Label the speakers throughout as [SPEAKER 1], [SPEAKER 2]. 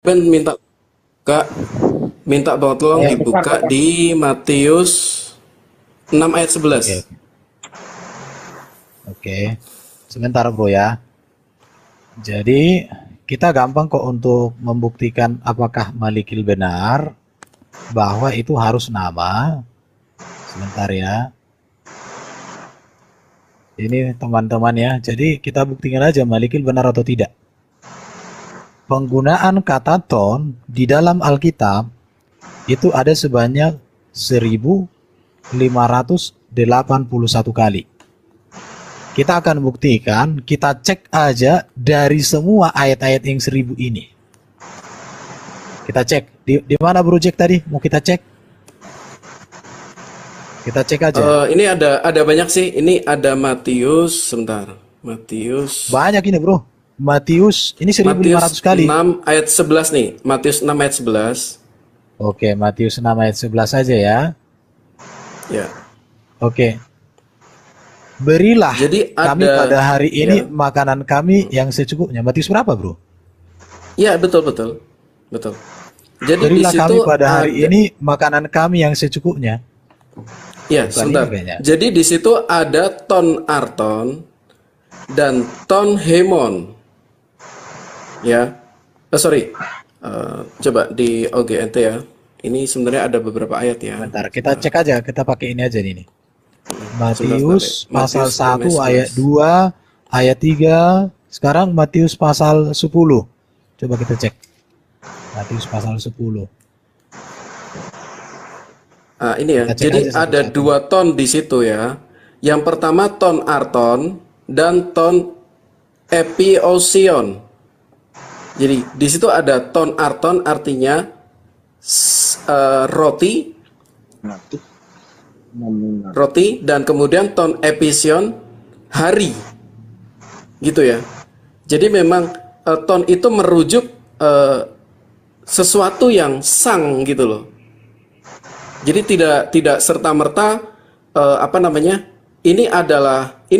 [SPEAKER 1] Ben Kak, minta banget tolong
[SPEAKER 2] Ya,
[SPEAKER 1] dibuka di Matius 6 ayat 11.
[SPEAKER 2] oke, oke. Sebentar bro ya. Jadi kita gampang kok untuk membuktikan apakah Malikil benar bahwa itu harus nama. Sebentar ya. Ini teman-teman ya. Jadi kita buktikan aja Malikil benar atau tidak. Penggunaan kata ton di dalam Alkitab itu ada sebanyak 1581 kali. Kita akan buktikan, kita cek aja dari semua ayat-ayat yang 1000 ini. Kita cek, di mana bro Jack tadi? Mau kita cek? Kita cek aja.
[SPEAKER 1] Ini ada banyak sih. Ini ada Matius, sebentar. Matius
[SPEAKER 2] Banyak ini bro. Matius, ini
[SPEAKER 1] Matius
[SPEAKER 2] 1500 kali.
[SPEAKER 1] 6 ayat 11 nih. Matius 6 ayat 11.
[SPEAKER 2] Oke, Matius 6 ayat 11 aja ya.
[SPEAKER 1] Ya.
[SPEAKER 2] Oke. Berilah
[SPEAKER 1] Jadi
[SPEAKER 2] kami
[SPEAKER 1] ada,
[SPEAKER 2] pada hari ini
[SPEAKER 1] ya.
[SPEAKER 2] makanan kami yang secukupnya. Matius berapa bro?
[SPEAKER 1] Ya, betul betul. Betul. Jadi di
[SPEAKER 2] Berilah kami
[SPEAKER 1] situ
[SPEAKER 2] pada hari
[SPEAKER 1] ada,
[SPEAKER 2] ini makanan kami yang secukupnya.
[SPEAKER 1] ya,
[SPEAKER 2] Bukan ini
[SPEAKER 1] sebentar.
[SPEAKER 2] kayaknya.
[SPEAKER 1] Jadi di situ ada ton arton dan ton hemon. Ya. Sorry. Coba di OGNT ya. Ini sebenarnya ada beberapa ayat ya.
[SPEAKER 2] Bentar, kita cek aja, kita pakai ini aja nih.
[SPEAKER 1] Sebentar,
[SPEAKER 2] Matius
[SPEAKER 1] sebentar.
[SPEAKER 2] pasal
[SPEAKER 1] Matius 6 ayat
[SPEAKER 2] 1 ayat
[SPEAKER 1] 11.
[SPEAKER 2] 2 ayat 3. Sekarang Matius pasal 10. Coba kita cek. Matius pasal 10.
[SPEAKER 1] Ini ya.
[SPEAKER 2] Kita cek
[SPEAKER 1] Jadi
[SPEAKER 2] aja
[SPEAKER 1] ada
[SPEAKER 2] satu-satu.
[SPEAKER 1] 2 ton di situ ya. Yang pertama ton arton dan ton epiosion. Jadi di situ ada ton arton artinya roti, dan kemudian ton epision hari, gitu ya. Jadi memang ton itu merujuk sesuatu yang sang gitu loh. Jadi tidak serta merta ini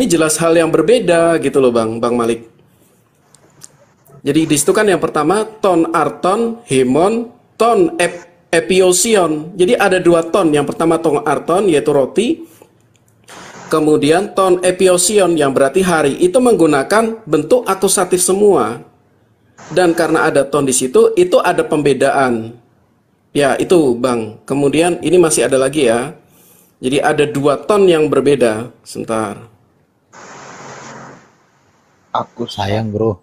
[SPEAKER 1] jelas hal yang berbeda gitu loh Bang Malik. Jadi di situ kan yang pertama ton arton, hemon, ton epiosion. Jadi ada 2 ton. Yang pertama ton arton yaitu roti. Kemudian ton epiosion yang berarti hari. Itu menggunakan bentuk akusatif semua. Dan karena ada ton di situ, itu ada pembedaan. Ya itu Bang. Kemudian ini masih ada lagi ya. Jadi ada 2 ton yang berbeda. Sebentar.
[SPEAKER 2] Sayang bro.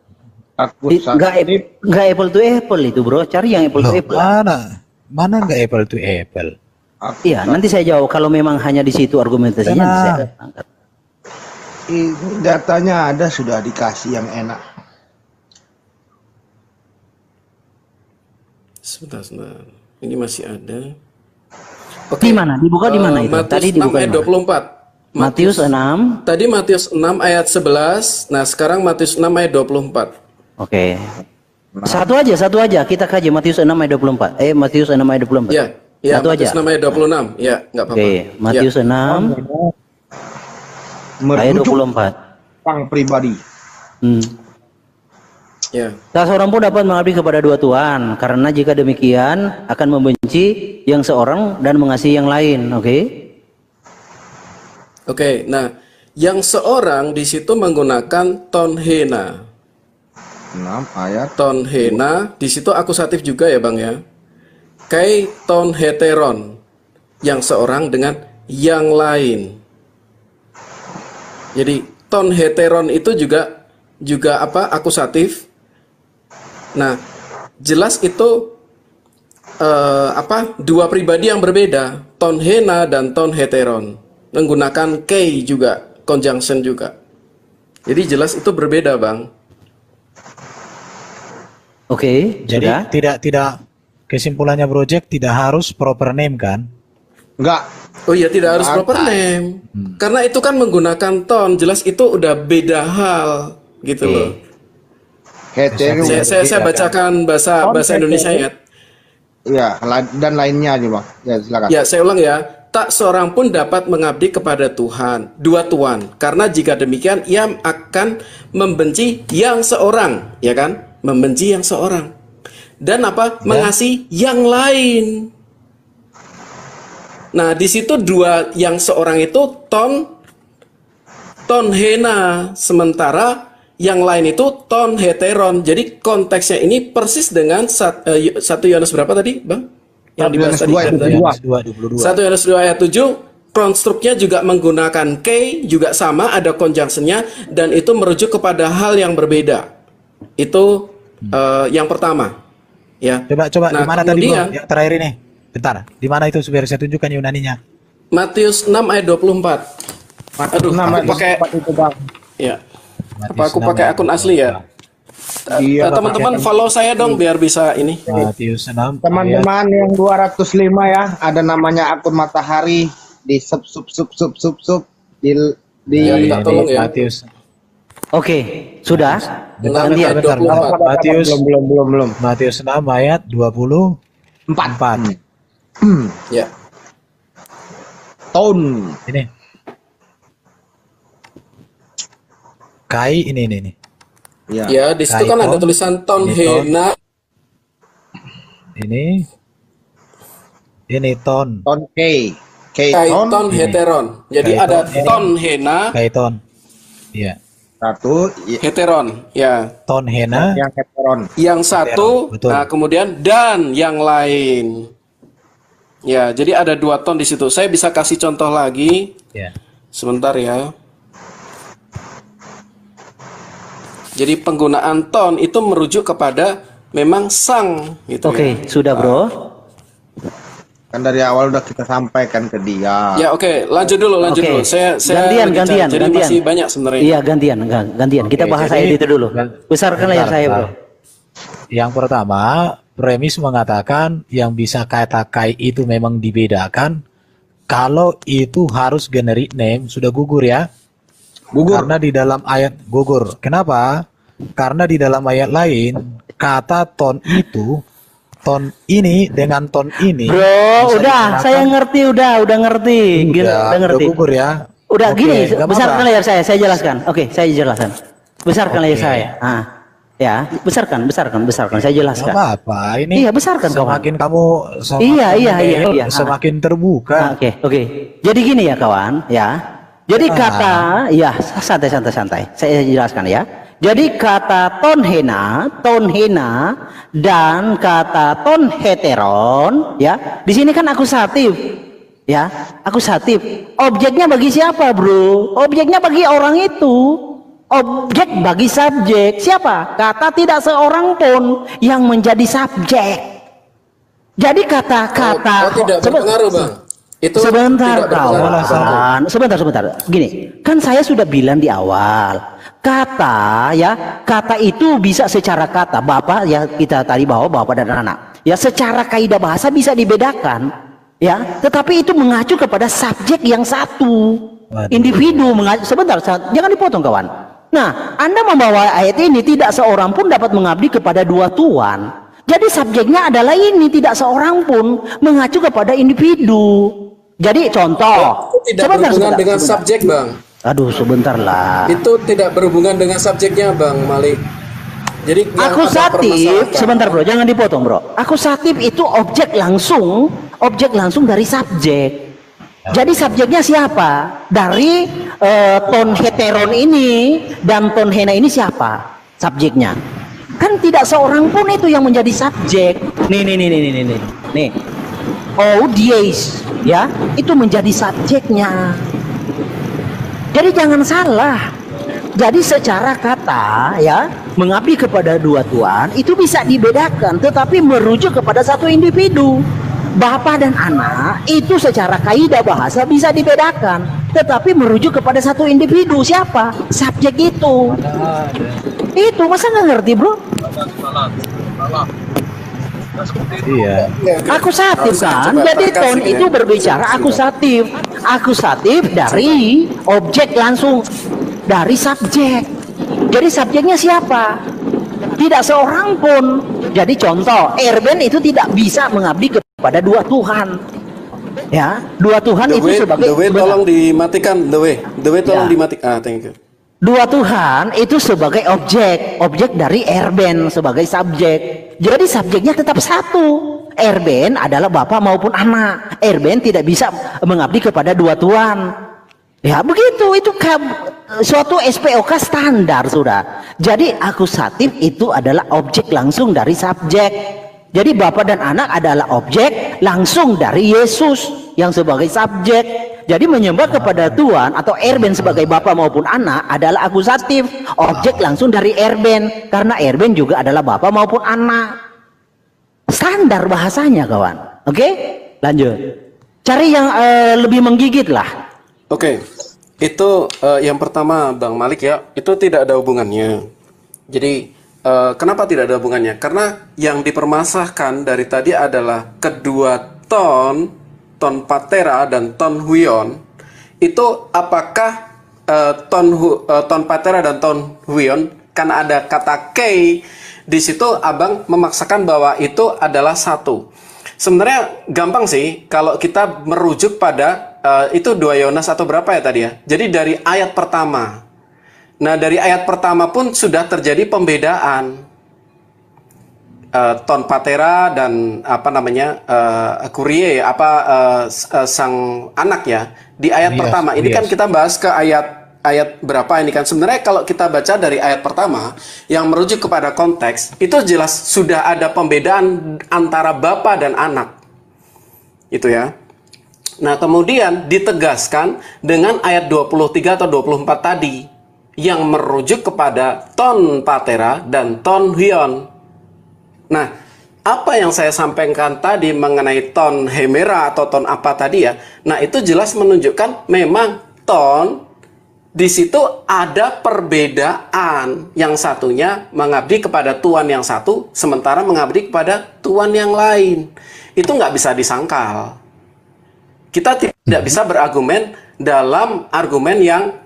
[SPEAKER 3] Nggak apple to apple itu bro, cari yang apple
[SPEAKER 2] Loh,
[SPEAKER 3] to apple.
[SPEAKER 2] mana nggak apple to apple?
[SPEAKER 3] Iya, nanti saya jawab kalau memang hanya di situ argumentasinya nanti saya angkat.
[SPEAKER 4] Ini datanya ada, sudah dikasih yang enak.
[SPEAKER 1] Sebentar. Ini masih ada.
[SPEAKER 3] Di mana? Dibuka di mana itu?
[SPEAKER 1] Matius
[SPEAKER 3] Tadi
[SPEAKER 1] 6
[SPEAKER 3] dibuka
[SPEAKER 1] ayat
[SPEAKER 3] di mana?
[SPEAKER 1] 24.
[SPEAKER 3] Matius 6.
[SPEAKER 1] Tadi Matius 6 ayat 11. Nah, sekarang Matius 6 ayat 24.
[SPEAKER 3] Oke. Satu aja kita kaji Matius 6 ayat 24. Matius 6 ayat 24.
[SPEAKER 1] Ya, ya,
[SPEAKER 3] Satu
[SPEAKER 1] Matius
[SPEAKER 3] aja.
[SPEAKER 1] 6 ayat 26. Ya, nggak apa-apa.
[SPEAKER 3] Oke, Matius 6 ayat
[SPEAKER 4] Merujuk
[SPEAKER 3] 24.
[SPEAKER 4] orang pribadi.
[SPEAKER 1] Ya.
[SPEAKER 3] Tak seorang pun dapat mengabdi kepada 2 tuan, karena jika demikian akan membenci yang seorang dan mengasihi yang lain. Oke.
[SPEAKER 1] Oke, nah, yang seorang di situ menggunakan ton hena.
[SPEAKER 4] 6 ayat.
[SPEAKER 1] Ton hena di situ akusatif juga ya, Bang ya. Kai ton heteron. Yang seorang dengan yang lain. Jadi ton heteron itu juga akusatif. Nah, jelas itu 2 pribadi yang berbeda, ton hena dan ton heteron, menggunakan kei juga, conjunction juga. Jadi jelas itu berbeda, Bang.
[SPEAKER 3] Oke,
[SPEAKER 2] Jadi
[SPEAKER 3] sudah.
[SPEAKER 2] tidak kesimpulannya project tidak harus proper name kan?
[SPEAKER 4] Enggak.
[SPEAKER 1] Oh iya, tidak harus proper name. Karena itu kan menggunakan ton, jelas itu udah beda hal gitu loh.
[SPEAKER 4] Hetero.
[SPEAKER 1] Saya bacakan bahasa Indonesia ya.
[SPEAKER 4] Ya, dan lainnya aja bang. Ya silakan.
[SPEAKER 1] Ya, saya ulang ya. Tak seorang pun dapat mengabdi kepada Tuhan, 2 tuan. Karena jika demikian, ia akan membenci yang seorang, ya kan? Membenci yang seorang dan apa? Mengasihi yang lain. Nah, di situ dua, yang seorang itu ton hena, sementara yang lain itu ton heteron. Jadi konteksnya ini persis dengan 1 Yohanes berapa tadi, Bang? Yang dibahas tadi. 1 Yohanes 2 ayat 7, konstruknya juga menggunakan K, juga sama, ada conjunctionnya, dan itu merujuk kepada hal yang berbeda. Itu yang pertama. Ya.
[SPEAKER 2] Coba
[SPEAKER 1] Nah,
[SPEAKER 2] di mana tadi,
[SPEAKER 1] kemudian,
[SPEAKER 2] Bro? Yang terakhir ini. Bentar, di mana itu biar saya tunjukkan Yunaninya.
[SPEAKER 1] Matius 6 ayat 24. Aduh, aku pakai
[SPEAKER 4] itu Bang.
[SPEAKER 1] ya. Apa
[SPEAKER 2] Matius
[SPEAKER 1] aku
[SPEAKER 2] 6
[SPEAKER 1] pakai
[SPEAKER 2] ayat
[SPEAKER 1] akun asli ya?
[SPEAKER 4] Iya,
[SPEAKER 1] Teman-teman follow saya dong biar bisa ini.
[SPEAKER 2] Matius 6 ayat
[SPEAKER 4] Teman-teman yang 205 ya, ada namanya akun Matahari di sub di
[SPEAKER 1] Ya, minta tolong ya.
[SPEAKER 2] Matius.
[SPEAKER 3] Oke, sudah.
[SPEAKER 2] Bentar,
[SPEAKER 3] Gantian.
[SPEAKER 2] bentar. Matius
[SPEAKER 4] belum.
[SPEAKER 2] Matius 6 ayat 24.
[SPEAKER 1] Ya.
[SPEAKER 4] Tahun.
[SPEAKER 2] Ini. Kai ini.
[SPEAKER 4] Ya.
[SPEAKER 1] Ya, di situ kan ada
[SPEAKER 2] Kaiton,
[SPEAKER 1] tulisan ton
[SPEAKER 2] Kaiton.
[SPEAKER 1] hena.
[SPEAKER 2] Ini ton
[SPEAKER 4] Ton K.
[SPEAKER 1] Kaiton heteron. Jadi
[SPEAKER 2] Kaiton,
[SPEAKER 1] ada
[SPEAKER 2] ini.
[SPEAKER 1] ton hena,
[SPEAKER 2] kaiton. Iya.
[SPEAKER 4] Satu
[SPEAKER 1] heteron. Ya.
[SPEAKER 2] Ton hena.
[SPEAKER 4] yang heteron.
[SPEAKER 1] Yang satu,
[SPEAKER 2] Betul.
[SPEAKER 1] nah kemudian dan yang lain. Ya, jadi ada 2 ton di situ. Saya bisa kasih contoh lagi.
[SPEAKER 2] Ya.
[SPEAKER 1] Sebentar ya. Jadi penggunaan ton itu merujuk kepada memang sang gitu
[SPEAKER 3] Oke,
[SPEAKER 1] ya.
[SPEAKER 3] sudah bro.
[SPEAKER 4] Kan dari awal udah kita sampaikan ke dia.
[SPEAKER 1] Ya oke, lanjut dulu.
[SPEAKER 3] Oke.
[SPEAKER 1] Saya
[SPEAKER 3] Gantian,
[SPEAKER 1] lagi cari.
[SPEAKER 3] gantian,
[SPEAKER 1] Jadi
[SPEAKER 3] gantian.
[SPEAKER 1] masih banyak sebenarnya.
[SPEAKER 3] Iya, gantian. Kita
[SPEAKER 2] Oke,
[SPEAKER 3] bahas
[SPEAKER 2] jadi-
[SPEAKER 3] ayat itu dulu. Besarkan layar
[SPEAKER 2] Bentar,
[SPEAKER 3] saya, bro.
[SPEAKER 2] bentar. Yang pertama, premis mengatakan yang bisa kata kai itu memang dibedakan kalau itu harus generic name, sudah gugur ya.
[SPEAKER 4] Gugur.
[SPEAKER 2] Karena di dalam ayat gugur. Kenapa? Karena di dalam ayat lain kata ton itu, ton ini dengan ton ini.
[SPEAKER 3] Bro,
[SPEAKER 2] bisa
[SPEAKER 3] udah,
[SPEAKER 2] digunakan-
[SPEAKER 3] saya ngerti, udah ngerti. Gini, udah ngerti.
[SPEAKER 2] gugur ya.
[SPEAKER 3] Udah
[SPEAKER 2] Oke,
[SPEAKER 3] gini,
[SPEAKER 2] nggak
[SPEAKER 3] besarkan
[SPEAKER 2] apa-apa.
[SPEAKER 3] layar saya jelaskan. Oke, saya jelaskan. Besarkan layar
[SPEAKER 2] Oke.
[SPEAKER 3] saya. Ya, besarkan, saya
[SPEAKER 2] Nggak
[SPEAKER 3] jelaskan.
[SPEAKER 2] apa-apa. Ini
[SPEAKER 3] Iya, besarkan, kawan.
[SPEAKER 2] semakin kamu
[SPEAKER 3] Iya,
[SPEAKER 2] mail,
[SPEAKER 3] iya.
[SPEAKER 2] semakin terbuka.
[SPEAKER 3] Oke. Jadi gini ya kawan, ya. Jadi kata, ya santai. Saya jelaskan ya. Jadi kata ton hena dan kata ton heteron, ya. Di sini kan akusatif, ya. Akusatif. Objeknya bagi siapa, bro? Objeknya bagi orang itu. Objek bagi subjek. Siapa? Kata tidak seorang pun yang menjadi subjek. Jadi kata-kata
[SPEAKER 1] tidak berpengaruh, Bang. Itu
[SPEAKER 3] sebentar
[SPEAKER 1] tidak berpengaruh.
[SPEAKER 3] kawan, sebentar. Gini, kan saya sudah bilang di awal, kata itu bisa secara kata. Bapak ya kita tadi bawa bapak dan anak. Ya secara kaidah bahasa bisa dibedakan, ya. Tetapi itu mengacu kepada subjek yang satu,
[SPEAKER 2] Waduh.
[SPEAKER 3] individu mengacu. Sebentar, jangan dipotong kawan. Nah, Anda membawa ayat ini tidak seorang pun dapat mengabdi kepada 2 tuan. Jadi subjeknya adalah ini, tidak seorang pun mengacu kepada individu. Jadi contoh,
[SPEAKER 1] Itu tidak berhubungan dengan subjek, Bang.
[SPEAKER 3] Aduh, sebentar lah.
[SPEAKER 1] Itu tidak berhubungan dengan subjeknya, Bang Malik. Jadi yang ada
[SPEAKER 3] Akusatif,
[SPEAKER 1] permasalahan-
[SPEAKER 3] sebentar bro, jangan dipotong bro. Akusatif itu objek langsung dari subjek. Jadi subjeknya siapa? Dari ton heteron ini dan ton hena ini siapa? Subjeknya. Kan tidak seorang pun itu yang menjadi subjek. Nih. Audience, ya, itu menjadi subjeknya. Jadi jangan salah. Jadi secara kata, ya, mengabdi kepada 2 tuan itu bisa dibedakan, tetapi merujuk kepada satu individu. Bapak dan anak itu secara kaidah bahasa bisa dibedakan, tetapi merujuk kepada satu individu. Siapa? Subjek itu. Itu masa nggak ngerti, bro?
[SPEAKER 2] Iya.
[SPEAKER 3] Akusatif kan? Jadi ton itu berbicara akusatif. Akusatif dari objek langsung dari subjek. Jadi subjeknya siapa? Tidak seorang pun. Jadi contoh, Erben itu tidak bisa mengabdi kepada 2 Tuhan. Ya, 2 Tuhan itu sebagai
[SPEAKER 1] The way tolong dimatikan, the way tolong
[SPEAKER 3] Ya.
[SPEAKER 1] dimatikan. Thank you.
[SPEAKER 3] Dua Tuhan itu sebagai objek dari Erben sebagai subjek. Jadi subjeknya tetap satu. Erben adalah Bapa maupun anak. Erben tidak bisa mengabdi kepada dua Tuhan. Ya begitu, itu suatu SPOK standar sudah. Jadi akusatif itu adalah objek langsung dari subjek. Jadi Bapa dan anak adalah objek langsung dari Yesus yang sebagai subjek. Jadi menyembah kepada Tuhan atau Erben sebagai Bapa maupun anak adalah akusatif, objek langsung dari Erben, karena Erben juga adalah Bapa maupun anak. Standar bahasanya kawan. Oke? Lanjut. Cari yang lebih menggigit lah.
[SPEAKER 1] Oke, itu yang pertama Bang Malik ya, itu tidak ada hubungannya. Jadi kenapa tidak ada hubungannya? Karena yang dipermasalahkan dari tadi adalah kedua ton patera dan ton huion. Itu apakah ton patera dan ton huion kan ada kata kei di situ, abang memaksakan bahwa itu adalah satu. Sebenarnya gampang sih kalau kita merujuk pada itu 2 Yohanes atau berapa ya tadi ya. Jadi dari ayat pertama. Nah, dari ayat pertama pun sudah terjadi pembedaan. Ton patera dan apa namanya kurie sang anak ya di ayat pertama. Ini kan kita bahas ke ayat berapa ini kan. Sebenarnya kalau kita baca dari ayat pertama yang merujuk kepada konteks itu jelas sudah ada pembedaan antara bapa dan anak. Itu ya. Nah, kemudian ditegaskan dengan ayat 23 atau 24 tadi yang merujuk kepada ton patera dan ton huion. Nah, apa yang saya sampaikan tadi mengenai ton hemera atau ton apa tadi ya, nah itu jelas menunjukkan memang ton di situ ada perbedaan. Yang satunya mengabdi kepada Tuhan yang satu, sementara mengabdi kepada Tuhan yang lain. Itu nggak bisa disangkal. Kita tidak bisa berargumen dalam argumen yang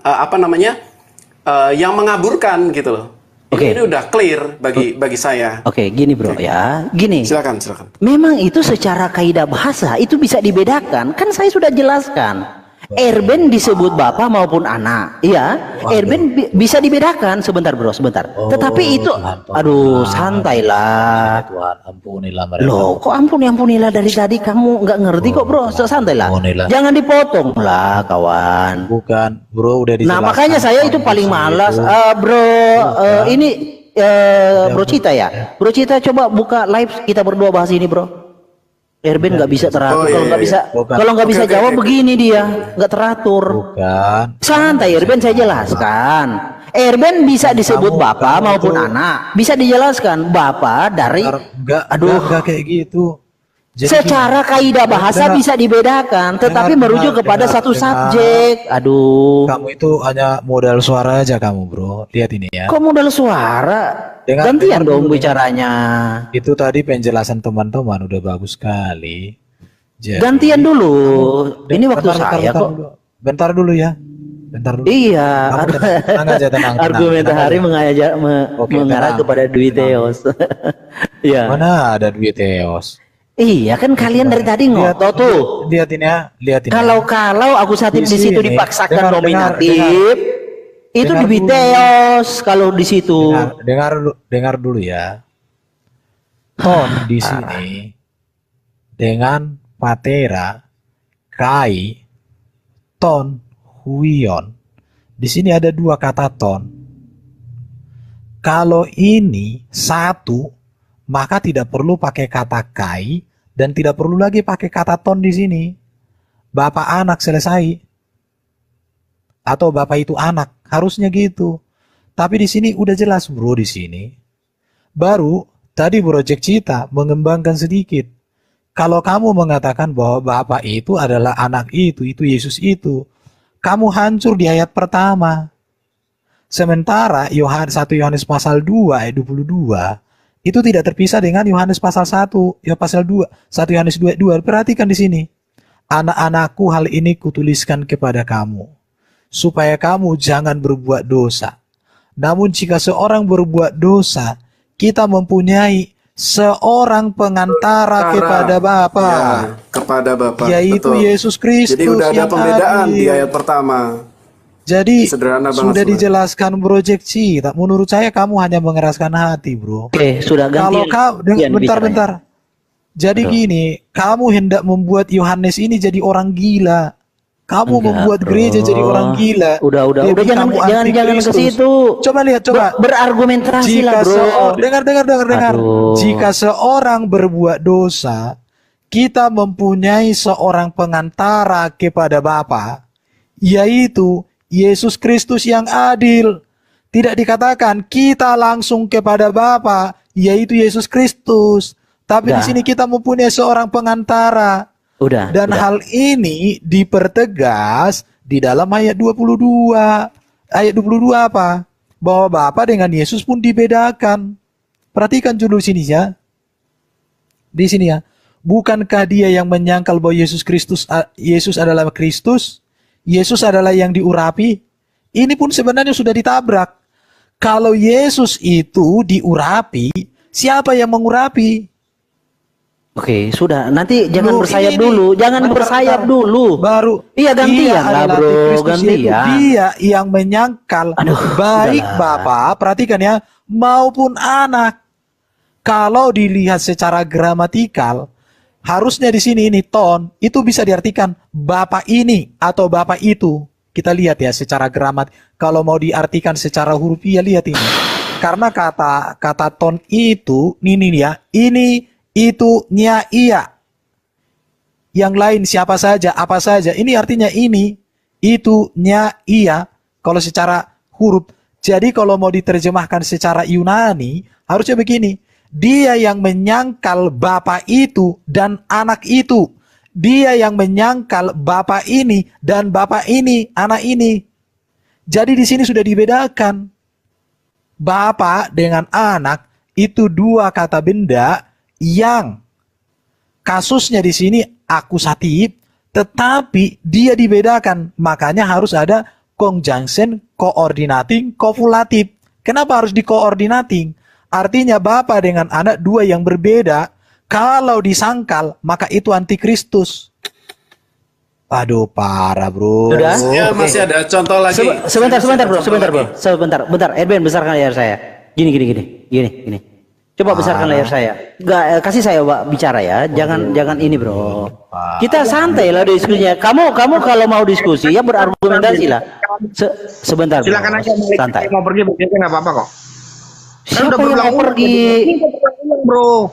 [SPEAKER 1] yang mengaburkan gitu loh. Ini udah clear bagi saya.
[SPEAKER 3] Oke, gini bro ya, gini.
[SPEAKER 1] Silakan.
[SPEAKER 3] Memang itu secara kaidah bahasa itu bisa dibedakan. Kan saya sudah jelaskan. Erben disebut Bapa maupun anak. Iya, Erben bisa dibedakan. Sebentar bro, sebentar. Tetapi itu, aduh santailah.
[SPEAKER 2] Tuhan, ampunilah mereka.
[SPEAKER 3] Loh, kok ampunilah dari tadi kamu nggak ngerti kok bro. Santailah. Jangan dipotong lah kawan.
[SPEAKER 2] Bukan, bro udah dijelaskan.
[SPEAKER 3] Nah makanya saya itu paling malas, bro. Ini Bro Cita ya. Bro Cita coba buka live kita berdua bahas ini bro. Erben nggak bisa teratur. Kalau nggak bisa jawab begini dia nggak teratur.
[SPEAKER 2] Bukan.
[SPEAKER 3] Santai Erben, saya jelaskan. Erben bisa disebut Bapa maupun anak. Bisa dijelaskan Bapa dari.
[SPEAKER 2] Enggak kayak gitu. Jadi
[SPEAKER 3] secara kaidah bahasa bisa dibedakan, tetapi merujuk kepada satu subjek. Aduh.
[SPEAKER 2] Kamu itu hanya modal suara aja kamu, bro. Lihat ini ya.
[SPEAKER 3] Kok modal suara? Gantian dong bicaranya.
[SPEAKER 2] Itu tadi penjelasan teman-teman udah bagus sekali. Jadi,
[SPEAKER 3] gantian dulu. Ini waktu saya kok.
[SPEAKER 2] Bentar dulu ya. Bentar dulu.
[SPEAKER 3] Iya.
[SPEAKER 2] Tenang.
[SPEAKER 3] Argumentari mengarah kepada Dwi Theos. Iya.
[SPEAKER 2] Mana ada Dwi Theos?
[SPEAKER 3] Iya kan kalian dari tadi ngotot tuh.
[SPEAKER 2] Lihatin ya.
[SPEAKER 3] Kalau akusatif di situ dipaksakan nominatif, itu di Theos kalau di situ.
[SPEAKER 2] Dengar dulu ya. Ton di sini dengan patera, kai, ton, huion. Di sini ada 2 kata ton. Kalau ini satu, maka tidak perlu pakai kata kai dan tidak perlu lagi pakai kata ton di sini. Bapak anak selesai. Atau bapak itu anak, harusnya gitu. Tapi di sini udah jelas bro di sini. Baru tadi Project Cita mengembangkan sedikit. Kalau kamu mengatakan bahwa bapak itu adalah anak itu Yesus itu, kamu hancur di ayat pertama. Sementara 1 Yohanes pasal 2 ayat 22 itu tidak terpisah dengan Yohanes pasal 1, ya pasal 2, 1 Yohanes 2. Perhatikan di sini. Anak-anakku, hal ini kutuliskan kepada kamu, supaya kamu jangan berbuat dosa. Namun jika seorang berbuat dosa, kita mempunyai seorang pengantara kepada Bapa.
[SPEAKER 1] Ya, kepada Bapa.
[SPEAKER 2] Yaitu
[SPEAKER 1] betul.
[SPEAKER 2] Yesus Kristus.
[SPEAKER 1] Jadi udah ada pembedaan di ayat pertama.
[SPEAKER 2] Jadi
[SPEAKER 1] Sederhana banget
[SPEAKER 2] sudah
[SPEAKER 1] sebenarnya.
[SPEAKER 2] dijelaskan Bro Jack Cita. Menurut saya kamu hanya mengeraskan hati, Bro.
[SPEAKER 3] Oke, sudah
[SPEAKER 2] Kalau
[SPEAKER 3] ganti.
[SPEAKER 2] kau bentar-bentar. Jadi
[SPEAKER 3] Aduh.
[SPEAKER 2] gini, kamu hendak membuat Yohanes ini jadi orang gila. Kamu
[SPEAKER 3] Enggak,
[SPEAKER 2] membuat
[SPEAKER 3] bro.
[SPEAKER 2] gereja jadi orang gila.
[SPEAKER 3] Udah,
[SPEAKER 2] Jadi
[SPEAKER 3] jangan
[SPEAKER 2] kamu
[SPEAKER 3] jangan ke
[SPEAKER 2] antikristus.
[SPEAKER 3] situ.
[SPEAKER 2] Coba lihat, coba.
[SPEAKER 3] Berargumentasi lah, bro.
[SPEAKER 2] Dengar.
[SPEAKER 3] Aduh.
[SPEAKER 2] Jika seorang berbuat dosa, kita mempunyai seorang pengantara kepada Bapa, yaitu Yesus Kristus yang adil. Tidak dikatakan kita langsung kepada Bapa, yaitu Yesus Kristus. Tapi di
[SPEAKER 3] Udah.
[SPEAKER 2] sini kita mempunyai seorang pengantara. Dan
[SPEAKER 3] Udah.
[SPEAKER 2] hal ini dipertegas di dalam ayat 22. Ayat 22 apa? Bahwa Bapa dengan Yesus pun dibedakan. Perhatikan dulu sini ya. Di sini ya. Bukankah dia yang menyangkal bahwa Yesus adalah Kristus? Yesus adalah yang diurapi? Ini pun sebenarnya sudah ditabrak. Kalau Yesus itu diurapi, siapa yang mengurapi?
[SPEAKER 3] Oke, sudah. Nanti jangan
[SPEAKER 2] Loh,
[SPEAKER 3] bersayap
[SPEAKER 2] ini.
[SPEAKER 3] dulu. Jangan
[SPEAKER 2] Bentar,
[SPEAKER 3] bersayap
[SPEAKER 2] bentar.
[SPEAKER 3] dulu.
[SPEAKER 2] Baru.
[SPEAKER 3] Iya, gantian
[SPEAKER 2] Dia
[SPEAKER 3] lah,
[SPEAKER 2] adalah
[SPEAKER 3] bro.
[SPEAKER 2] antikristus, yaitu
[SPEAKER 3] Gantian.
[SPEAKER 2] dia yang menyangkal
[SPEAKER 3] Aduh,
[SPEAKER 2] baik
[SPEAKER 3] udahlah.
[SPEAKER 2] Bapa, perhatikan ya, maupun anak. Kalau dilihat secara gramatikal, harusnya di sini ini ton itu bisa diartikan Bapa ini atau Bapa itu. Kita lihat ya secara gramat. Kalau mau diartikan secara hurufiah, lihat ini. Karena kata ton itu ini ya, ini itu nya iya. Yang lain siapa saja, apa saja. Ini artinya ini, itu, nya, iya. Kalau secara huruf. Jadi kalau mau diterjemahkan secara Yunani, harusnya begini. Dia yang menyangkal Bapa itu dan anak itu. Dia yang menyangkal Bapa ini dan Bapa ini, anak ini. Jadi di sini sudah dibedakan. Bapa dengan anak itu dua kata benda yang kasusnya di sini akusatif, tetapi dia dibedakan. Makanya harus ada conjunction, coordinating, copulative. Kenapa harus dikoordinating? Artinya Bapa dengan anak dua yang berbeda. Kalau disangkal, maka itu antikristus. Aduh, parah bro.
[SPEAKER 3] Sudah?
[SPEAKER 1] Ya,
[SPEAKER 3] Oke.
[SPEAKER 1] masih ada contoh lagi.
[SPEAKER 3] Sebentar bro,
[SPEAKER 1] Contoh
[SPEAKER 3] sebentar bro,
[SPEAKER 1] lagi.
[SPEAKER 3] bentar. Edwin besarkan layar saya. Gini. Coba besarkan layar saya. Enggak, kasih saya Pak bicara ya. Jangan ini bro. Kita santai lah diskusinya. Kamu kalau mau diskusi ya berargumentasi lah. Sebentar bro.
[SPEAKER 4] Silakan aja Malik.
[SPEAKER 3] Santai.
[SPEAKER 4] Mau pergi begitu nggak apa-apa kok.
[SPEAKER 3] Siapa yang mau pergi?
[SPEAKER 4] Bro.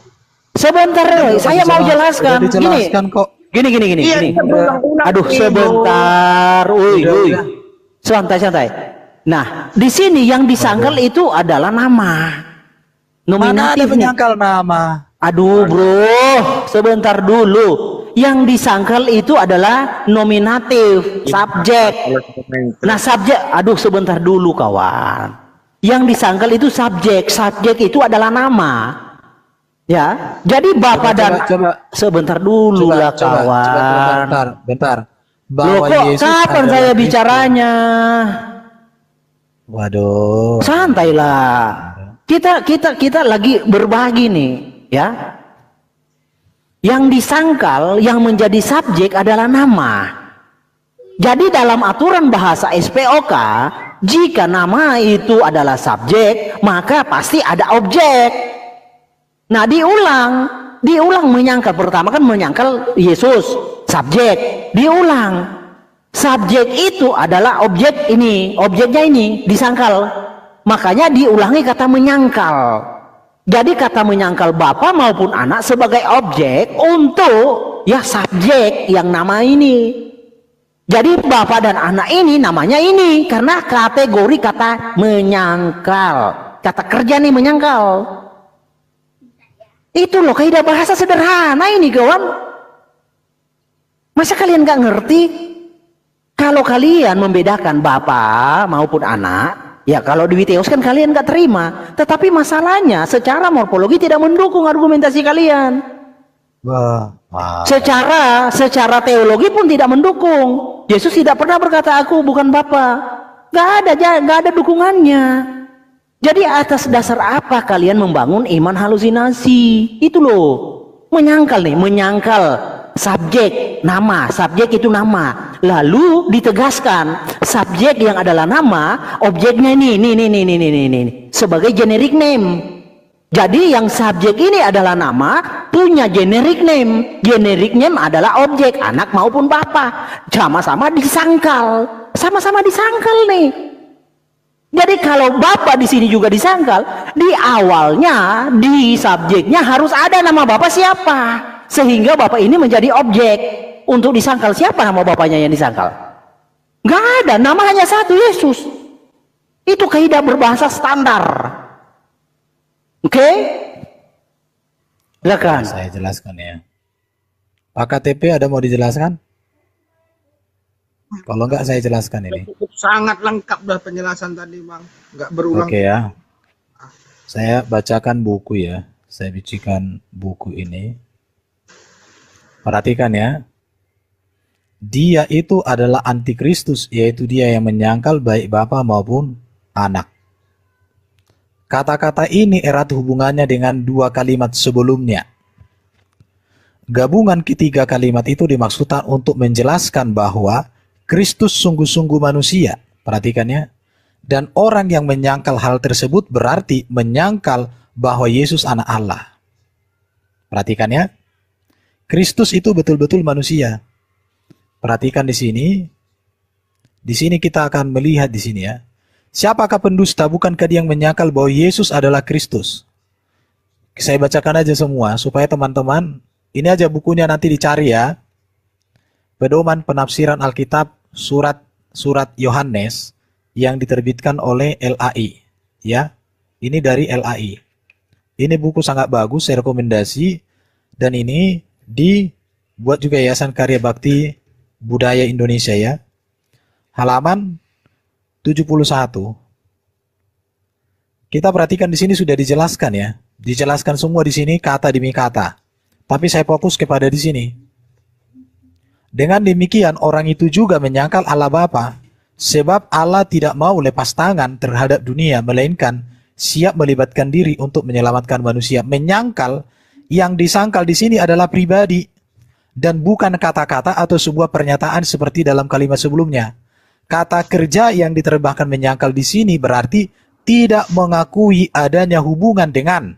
[SPEAKER 3] Sebentar, saya mau jelaskan.
[SPEAKER 2] Udah dijelaskan kok.
[SPEAKER 3] Gini.
[SPEAKER 4] Iya, kita berulang-ulang
[SPEAKER 3] Aduh,
[SPEAKER 4] nih,
[SPEAKER 3] sebentar. Uy.
[SPEAKER 2] Udah.
[SPEAKER 3] Santai. Nah, di sini yang disangkal itu adalah nama.
[SPEAKER 2] Mana ada
[SPEAKER 3] Nominatif nih.
[SPEAKER 2] menyangkal nama?
[SPEAKER 3] Aduh, bro. Sebentar dulu. Yang disangkal itu adalah nominatif, subjek. Nah, subjek. Aduh, sebentar dulu, kawan. Yang disangkal itu subjek. Subjek itu adalah nama. Ya, jadi Bapak dan sebentar dulu lah kawan.
[SPEAKER 2] Bentar.
[SPEAKER 3] Loh,
[SPEAKER 2] Bahwa
[SPEAKER 3] kok
[SPEAKER 2] Yesus
[SPEAKER 3] kapan
[SPEAKER 2] adalah
[SPEAKER 3] saya
[SPEAKER 2] Kristus.
[SPEAKER 3] bicaranya?
[SPEAKER 2] Waduh.
[SPEAKER 3] Santailah. Kita lagi berbagi nih, ya. Yang disangkal, yang menjadi subjek adalah nama. Jadi dalam aturan bahasa SPOK, jika nama itu adalah subjek, maka pasti ada objek. Nah, diulang menyangkal. Pertama kan menyangkal Yesus, subjek. Diulang. Subjek itu adalah objek ini, objeknya ini disangkal. Makanya diulangi kata menyangkal. Jadi kata menyangkal Bapa maupun anak sebagai objek untuk ya subjek yang nama ini. Jadi Bapa dan anak ini namanya ini karena kategori kata menyangkal. Kata kerja nih menyangkal. Itu loh kaidah bahasa sederhana ini kawan. Masa kalian gak ngerti? Kalau kalian membedakan Bapa maupun anak, ya kalau di Witeos kan kalian gak terima. Tetapi masalahnya secara morfologi tidak mendukung argumentasi kalian. Secara teologi pun tidak mendukung. Yesus tidak pernah berkata aku bukan Bapa. Gak ada dukungannya. Jadi atas dasar apa kalian membangun iman halusinasi? Itu loh. Menyangkal nih, menyangkal subjek, nama, subjek itu nama. Lalu ditegaskan subjek yang adalah nama, objeknya ini sebagai generic name. Jadi yang subjek ini adalah nama, punya generic name. Generic name adalah objek, anak maupun bapak. Sama-sama disangkal, sama-sama disangkal nih. Jadi kalau bapak di sini juga disangkal, di awalnya di subjeknya harus ada nama bapak siapa. Sehingga bapak ini menjadi objek untuk disangkal. Siapa nama bapaknya yang disangkal? Nggak ada, nama hanya satu, Yesus. Itu kaidah berbahasa standar. Oke? Silakan.
[SPEAKER 2] Saya jelaskan ya. Pak KTP ada mau dijelaskan? Kalau enggak saya jelaskan ini.
[SPEAKER 4] Cukup sangat lengkap dah penjelasan tadi, Bang. Nggak berulang.
[SPEAKER 2] Oke ya. Saya bacakan buku ya. Saya bisikan buku ini. Perhatikan ya. Dia itu adalah antikristus, yaitu dia yang menyangkal baik bapa maupun anak. Kata-kata ini erat hubungannya dengan dua kalimat sebelumnya. Gabungan ketiga kalimat itu dimaksudkan untuk menjelaskan bahwa Kristus sungguh-sungguh manusia. Perhatikan ya. Dan orang yang menyangkal hal tersebut berarti menyangkal bahwa Yesus anak Allah. Perhatikan ya. Kristus itu betul-betul manusia. Perhatikan di sini. Di sini kita akan melihat di sini ya. Siapakah pendusta? Bukankah dia yang menyangkal bahwa Yesus adalah Kristus? Saya bacakan aja semua supaya teman-teman, ini aja bukunya nanti dicari ya. Pedoman Penafsiran Alkitab surat Yohanes yang diterbitkan oleh LAI ya. Ini dari LAI. Ini buku sangat bagus, saya rekomendasi, dan ini dibuat juga Yayasan Karya Bakti Budaya Indonesia ya. Halaman 71. Kita perhatikan di sini sudah dijelaskan ya. Dijelaskan semua di sini kata demi kata. Tapi saya fokus kepada di sini. Dengan demikian orang itu juga menyangkal Allah Bapa, sebab Allah tidak mau lepas tangan terhadap dunia, melainkan siap melibatkan diri untuk menyelamatkan manusia. Menyangkal, yang disangkal di sini adalah pribadi dan bukan kata-kata atau sebuah pernyataan seperti dalam kalimat sebelumnya. Kata kerja yang diterbahkan menyangkal di sini berarti tidak mengakui adanya hubungan dengan,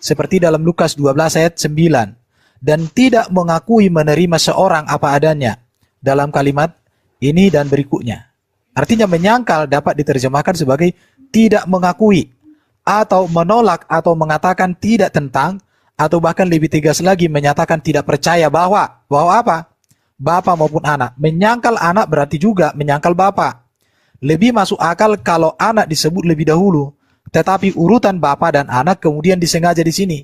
[SPEAKER 2] seperti dalam Lukas 12 ayat 9, dan tidak mengakui menerima seorang apa adanya dalam kalimat ini dan berikutnya. Artinya menyangkal dapat diterjemahkan sebagai tidak mengakui, atau menolak, atau mengatakan tidak tentang, atau bahkan lebih tegas lagi menyatakan tidak percaya bahwa apa? Bapa maupun anak. Menyangkal anak berarti juga menyangkal bapa. Lebih masuk akal kalau anak disebut lebih dahulu, tetapi urutan bapa dan anak kemudian disengaja di sini.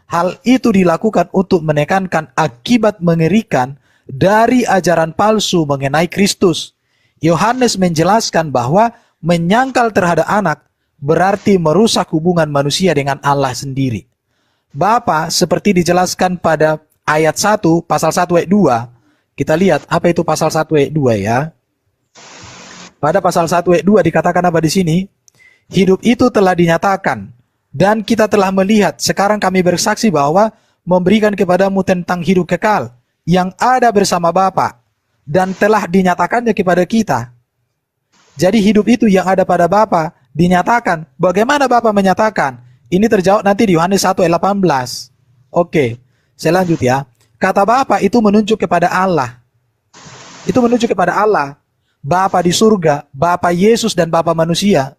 [SPEAKER 2] Hal itu dilakukan untuk menekankan akibat mengerikan dari ajaran palsu mengenai Kristus. Yohanes menjelaskan bahwa menyangkal terhadap anak berarti merusak hubungan manusia dengan Allah sendiri. Bapa seperti dijelaskan pada ayat 1, pasal 1 ayat 2. Kita lihat apa itu pasal 1 ayat 2 ya. Pada pasal 1 ayat 2 dikatakan apa di sini? Hidup itu telah dinyatakan dan kita telah melihat. Sekarang kami bersaksi bahwa memberikan kepadamu tentang hidup kekal yang ada bersama Bapa dan telah dinyatakannya kepada kita. Jadi hidup itu yang ada pada Bapa dinyatakan. Bagaimana Bapa menyatakan? Ini terjawab nanti di Yohanes 1 ayat 18. Oke, saya lanjut ya. Kata Bapa itu menunjuk kepada Allah. Itu menunjuk kepada Allah. Bapa di surga, Bapa Yesus dan Bapa manusia.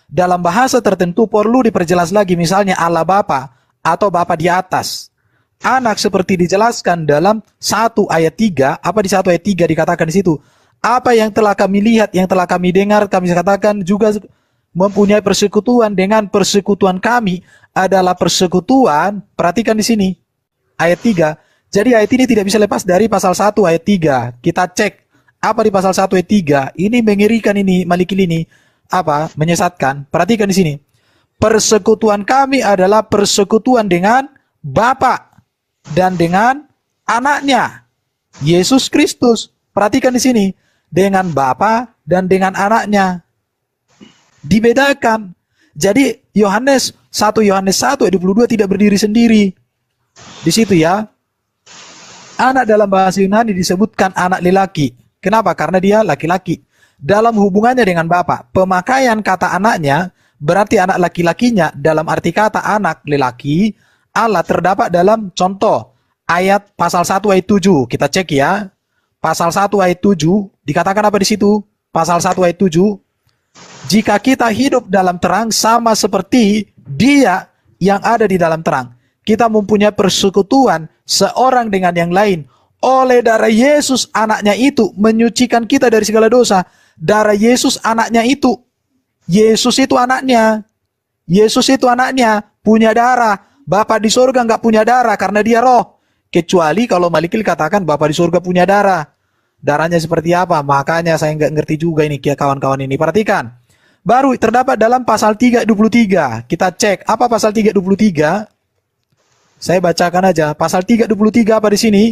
[SPEAKER 2] Dalam bahasa tertentu perlu diperjelas lagi, misalnya Allah Bapa atau Bapa di atas. Anak seperti dijelaskan dalam 1 ayat 3, apa di 1 ayat 3 dikatakan di situ? Apa yang telah kami lihat, yang telah kami dengar, kami katakan juga mempunyai persekutuan dengan persekutuan kami adalah persekutuan. Perhatikan di sini ayat 3. Jadi ayat ini tidak bisa lepas dari pasal 1 ayat 3. Kita cek apa di pasal 1 ayat 3. Ini mengerikan ini, Malikil ini apa? Menyesatkan. Perhatikan di sini. Persekutuan kami adalah persekutuan dengan Bapa dan dengan anaknya, Yesus Kristus. Perhatikan di sini. Dengan Bapa dan dengan anaknya. Dibedakan. Jadi Yohanes 1 ayat 22 tidak berdiri sendiri. Di situ ya. Anak dalam bahasa Yunani disebutkan anak lelaki. Kenapa? Karena dia laki-laki. Dalam hubungannya dengan Bapa, pemakaian kata anaknya berarti anak laki-lakinya dalam arti kata anak lelaki Allah terdapat dalam contoh ayat pasal 1 ayat 7. Kita cek ya. Pasal 1 ayat 7 dikatakan apa di situ? Pasal 1 ayat 7. Jika kita hidup dalam terang sama seperti Dia yang ada di dalam terang, kita mempunyai persekutuan seorang dengan yang lain. Oleh darah Yesus anaknya itu menyucikan kita dari segala dosa. Darah Yesus anaknya itu. Yesus itu anaknya. Yesus itu anaknya. Punya darah. Bapa di surga nggak punya darah karena dia roh. Kecuali kalau Malikil katakan Bapa di surga punya darah. Darahnya seperti apa? Makanya saya nggak ngerti juga ini kawan-kawan ini. Perhatikan. Baru terdapat dalam pasal 3:23. Kita cek apa pasal 3:23. Saya bacakan aja. Pasal 3:23 apa di sini?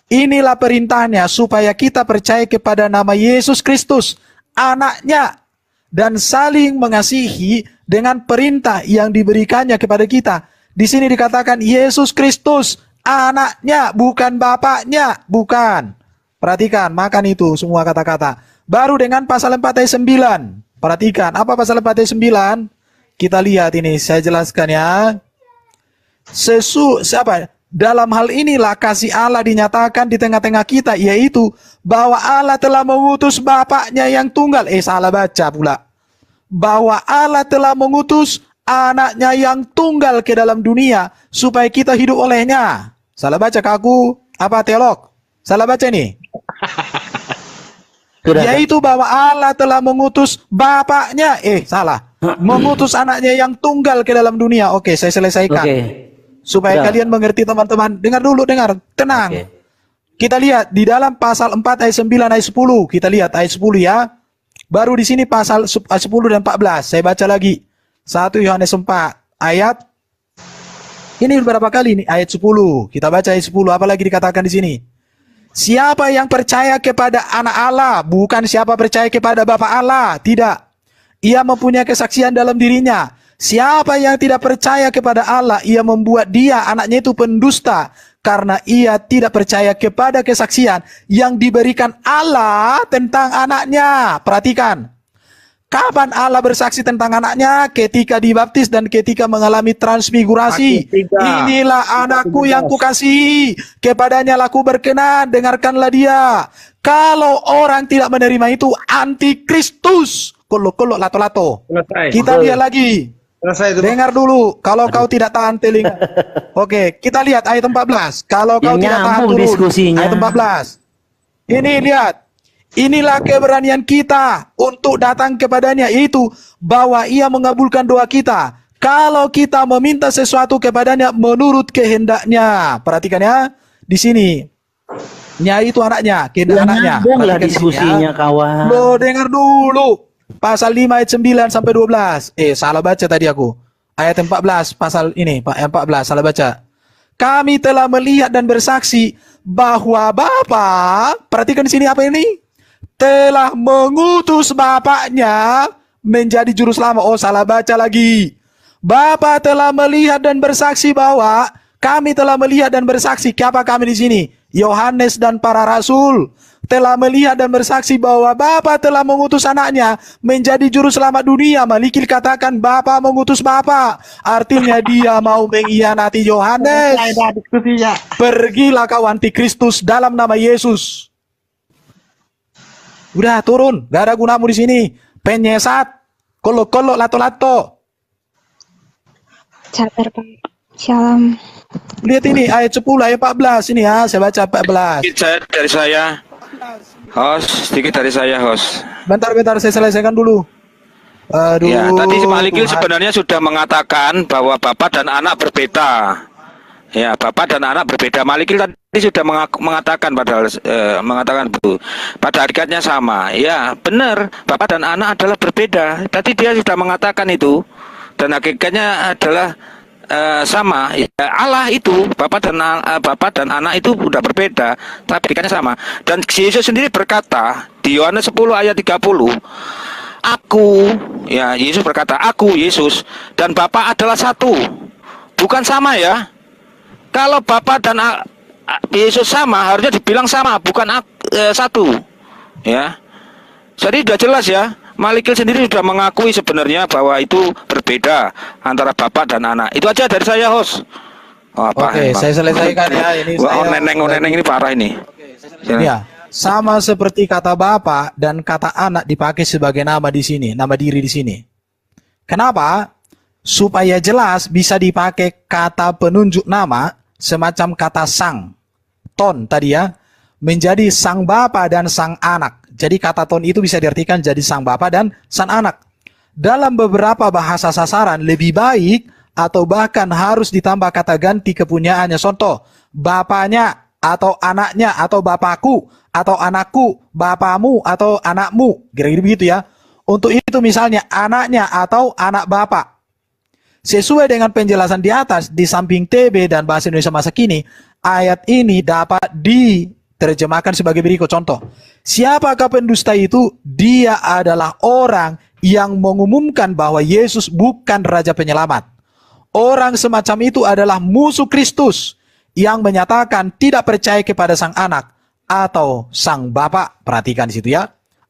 [SPEAKER 2] Inilah perintahnya supaya kita percaya kepada nama Yesus Kristus, anaknya, dan saling mengasihi dengan perintah yang diberikannya kepada kita. Di sini dikatakan Yesus Kristus, anaknya, bukan bapaknya, bukan. Perhatikan, makan itu semua kata-kata. Baru dengan pasal 4 ayat 9. Perhatikan, apa pasal 4 ayat 9? Kita lihat ini, saya jelaskan ya. Dalam hal inilah kasih Allah dinyatakan di tengah-tengah kita, yaitu bahwa Allah telah mengutus Bapaknya yang tunggal. Salah baca pula. Bahwa Allah telah mengutus anaknya yang tunggal ke dalam dunia supaya kita hidup olehnya. Salah baca ke aku? Apa teolog? Salah baca nih. Yaitu bahwa Allah telah mengutus Bapaknya. Salah. Mengutus anaknya yang tunggal ke dalam dunia. Oke, saya selesaikan. Supaya kalian mengerti teman-teman. Dengar dulu, dengar. Tenang. Kita lihat di dalam pasal 4 ayat 9 ayat 10. Kita lihat ayat 10 ya. Baru di sini pasal 10 dan 14. Saya baca lagi. 1 Yohanes 4 ayat. Ini beberapa kali nih ayat 10. Kita baca ayat 10. Apa lagi dikatakan di sini? Siapa yang percaya kepada anak Allah, bukan siapa percaya kepada Bapa Allah. Tidak. Ia mempunyai kesaksian dalam dirinya. Siapa yang tidak percaya kepada Allah, ia membuat dia, anaknya itu pendusta. Karena ia tidak percaya kepada kesaksian yang diberikan Allah tentang anaknya. Perhatikan. Kapan Allah bersaksi tentang anaknya? Ketika dibaptis dan ketika mengalami transfigurasi. Inilah anakku yang kukasihi. Kepadanya laku berkenan, dengarkanlah dia. Kalau orang tidak menerima itu, antikristus. Kolok-kolok lato-lato. Kita lihat lagi. Dengar dulu, kalau kau tidak tahan telinga. Oke, kita lihat ayat 14. Kalau kau tidak tahan turun, ayat 14. Ini lihat. Inilah keberanian kita untuk datang kepadanya, yaitu bahwa ia mengabulkan doa kita. Kalau kita meminta sesuatu kepadanya menurut kehendaknya. Perhatikan ya, di sini. Nya itu anaknya, kehendak anaknya.
[SPEAKER 3] Nyambunglah diskusinya, kawan.
[SPEAKER 2] Lo dengar dulu. Pasal 5 ayat 9 sampai 12. Salah baca tadi aku. Ayat 14 pasal ini, Pak, 14 salah baca. Kami telah melihat dan bersaksi bahwa Bapa, perhatikan di sini apa ini? Telah mengutus Bapaknya menjadi juru selamat. Salah baca lagi. Bapa telah melihat dan bersaksi bahwa kami telah melihat dan bersaksi. Siapa kami di sini? Yohanes dan para rasul telah melihat dan bersaksi bahwa Bapa telah mengutus anaknya menjadi juru selamat dunia. Malikil katakan Bapa mengutus Bapa. Artinya dia mau mengkhianati Yohanes. Pergilah kau antikristus dalam nama Yesus. Udah turun, gak ada gunamu di sini. Penyesat, kolok-kolok, lato-lato.
[SPEAKER 5] Sabar, Pak. Shalom.
[SPEAKER 2] Lihat ini ayat 10 ayat 14 ini ya, saya baca 14.
[SPEAKER 6] Dari saya. Host, sedikit dari saya, host.
[SPEAKER 2] Bentar, saya selesaikan dulu. Aduh.
[SPEAKER 6] Ya, tadi Malikil sebenarnya sudah mengatakan bahwa Bapak dan anak berbeda. Ya, Bapak dan anak berbeda. Malikil tadi sudah mengatakan mengatakan bu, pada hakikatnya sama. Ya, benar. Bapak dan anak adalah berbeda. Tadi dia sudah mengatakan itu, dan hakikatnya adalah sama. Ya, Allah itu Bapak dan anak itu sudah berbeda, tapi hakikatnya sama. Dan Yesus sendiri berkata di Yohanes 10 ayat 30, aku, ya Yesus berkata, aku Yesus dan Bapa adalah satu. Bukan sama ya. Kalau Bapa dan Yesus sama, harusnya dibilang sama, bukan satu. Ya. Jadi sudah jelas ya. Malikil sendiri sudah mengakui sebenarnya bahwa itu berbeda antara bapak dan anak. Itu aja dari saya, host.
[SPEAKER 2] Oke, saya selesaikan ya. Ini
[SPEAKER 6] Neneng ini parah ini.
[SPEAKER 2] Ya, sama seperti kata bapak dan kata anak dipakai sebagai nama di sini, nama diri di sini. Kenapa? Supaya jelas bisa dipakai kata penunjuk nama semacam kata sang. Ton tadi ya, menjadi sang bapa dan sang anak. Jadi kata ton itu bisa diartikan jadi sang bapa dan sang anak. Dalam beberapa bahasa sasaran lebih baik atau bahkan harus ditambah kata ganti kepunyaannya. Contoh, bapaknya atau anaknya atau bapakku atau anakku, bapamu atau anakmu. Kira-kira begitu ya. Untuk itu misalnya anaknya atau anak bapak. Sesuai dengan penjelasan di atas, di samping TB dan bahasa Indonesia masa kini, ayat ini dapat diterjemahkan sebagai berikut. Contoh, siapakah pendusta itu? Dia adalah orang yang mengumumkan bahwa Yesus bukan Raja Penyelamat. Orang semacam itu adalah musuh Kristus yang menyatakan tidak percaya kepada sang anak atau sang bapak. Perhatikan di situ ya.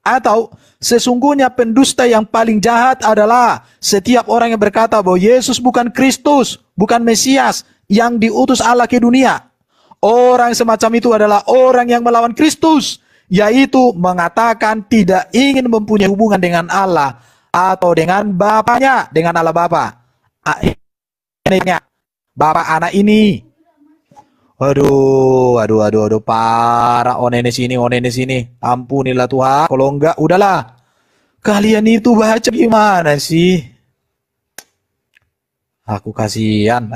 [SPEAKER 2] Atau sesungguhnya pendusta yang paling jahat adalah setiap orang yang berkata bahwa Yesus bukan Kristus, bukan Mesias yang diutus Allah ke dunia. Orang semacam itu adalah orang yang melawan Kristus, yaitu mengatakan tidak ingin mempunyai hubungan dengan Allah atau dengan Bapaknya, dengan Allah Bapa. Bapak anak ini. Waduh, parah onenes ini. Ampunilah Tuhan, kalau enggak, udahlah. Kalian itu baca gimana sih? Aku kasihan,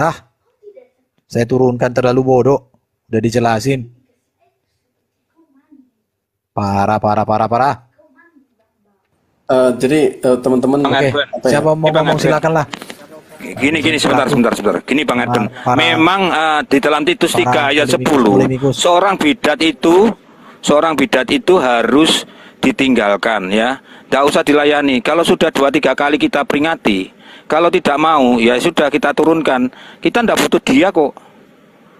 [SPEAKER 2] saya turunkan terlalu bodoh. Udah dijelasin. Parah.
[SPEAKER 1] Jadi teman-teman,
[SPEAKER 2] Oke, siapa mau ngomong silakanlah.
[SPEAKER 6] Gini sebentar. Gini Bang Edben. Memang di dalam Titus 3 ayat 10, seorang bidat itu harus ditinggalkan ya. Tidak usah dilayani. Kalau sudah 2-3 kali kita peringati, kalau tidak mau ya sudah kita turunkan. Kita tidak butuh dia kok.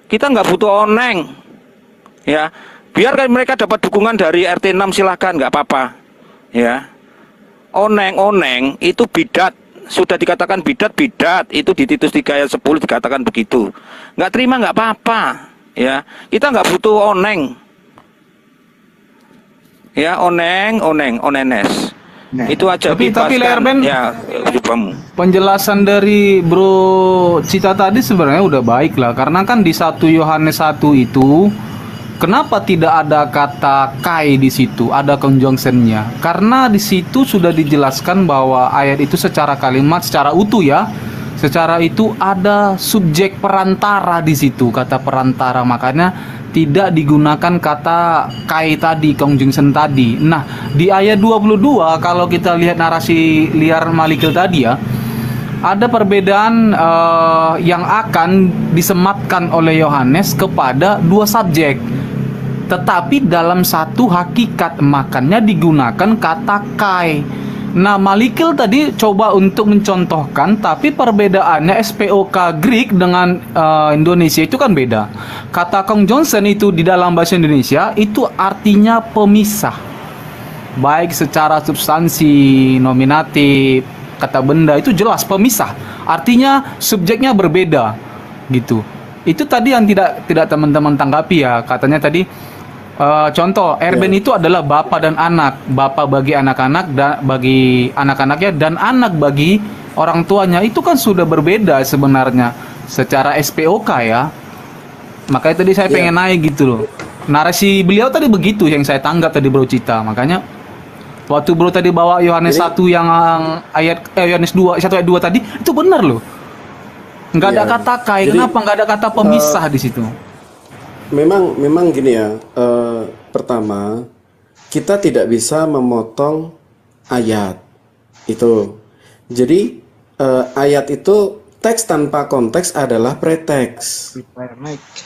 [SPEAKER 6] Kita nggak butuh oneng. Ya. Biarkan mereka dapat dukungan dari RT 6 silahkan, nggak apa-apa. Ya. Oneng itu bidat. Sudah dikatakan bidat itu di Titus 3 ayat 10 dikatakan begitu. Nggak terima nggak apa-apa ya. Kita nggak butuh oneng ya, onenes.
[SPEAKER 7] Nah,
[SPEAKER 6] itu aja.
[SPEAKER 7] Tapi Lerben
[SPEAKER 6] ya,
[SPEAKER 7] penjelasan dari Bro Cita tadi sebenarnya udah baik lah, karena kan di 1 Yohanes 1 itu kenapa tidak ada kata kai di situ, ada conjunctionnya? Karena di situ sudah dijelaskan bahwa ayat itu secara kalimat, secara utuh ya, secara itu ada subjek perantara di situ, kata perantara, makanya tidak digunakan kata kai tadi, conjunction tadi. Nah, di ayat 22 kalau kita lihat narasi liar Malikil tadi ya, ada perbedaan yang akan disematkan oleh Yohanes kepada 2 subjek. Tetapi dalam satu hakikat, makanya digunakan kata kai. Nah, Malikil tadi coba untuk mencontohkan, tapi perbedaannya SPOK Greek dengan Indonesia itu kan beda. Kata conjunction itu di dalam bahasa Indonesia itu artinya pemisah, baik secara substansi, nominatif, kata benda itu jelas pemisah. Artinya subjeknya berbeda, gitu. Itu tadi yang tidak teman-teman tanggapi ya. Katanya tadi contoh Erben itu adalah bapak dan anak, bapak bagi anak-anak dan bagi anak-anaknya, dan anak bagi orang tuanya. Itu kan sudah berbeda sebenarnya secara SPOK ya. Makanya tadi saya pengen naik gitu loh. Narasi beliau tadi begitu yang saya tanggap tadi Bro Cita. Makanya waktu Bro tadi bawa Yohanes 1 yang ayat Yohanes 2 1 ayat 2 tadi itu benar loh. Nggak ada kata kai. Kenapa nggak ada kata pemisah di situ?
[SPEAKER 1] Memang gini ya, pertama kita tidak bisa memotong ayat itu. Jadi ayat itu, teks tanpa konteks adalah preteks.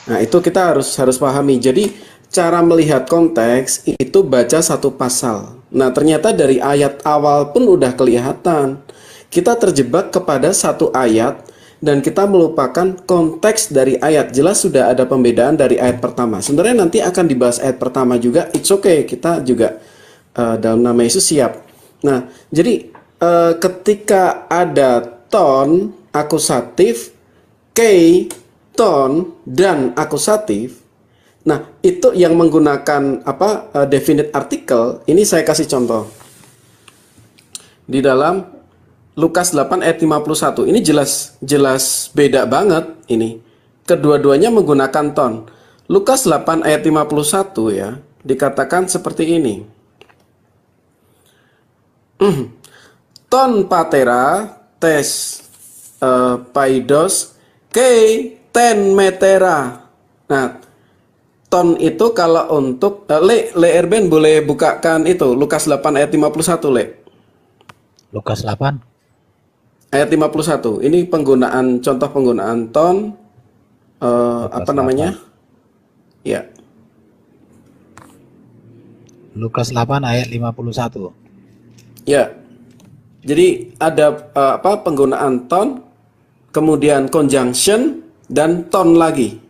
[SPEAKER 1] Nah, itu kita harus pahami. Jadi cara melihat konteks itu baca satu pasal. Nah, ternyata dari ayat awal pun udah kelihatan kita terjebak kepada satu ayat dan kita melupakan konteks dari ayat. Jelas sudah ada pembedaan dari ayat pertama. Sebenarnya nanti akan dibahas ayat pertama juga. It's okay, kita juga dalam nama Yesus siap. Nah, jadi ketika ada ton akusatif, kei, ton, dan akusatif, nah itu yang menggunakan definite article. Ini saya kasih contoh di dalam Lukas 8 ayat 51. Ini jelas beda banget ini. Kedua-duanya menggunakan ton. Lukas 8 ayat 51 ya, dikatakan seperti ini. Ton patera tes paidos kei ten metera. Nah, ton itu kalau untuk Le Erben boleh bukakan itu Lukas 8 ayat 51, Le.
[SPEAKER 2] Lukas 8
[SPEAKER 1] ayat 51. Ini contoh penggunaan ton apa namanya? Ya.
[SPEAKER 2] Lukas 8 ayat 51.
[SPEAKER 1] Ya. Jadi ada penggunaan ton, kemudian conjunction dan ton lagi.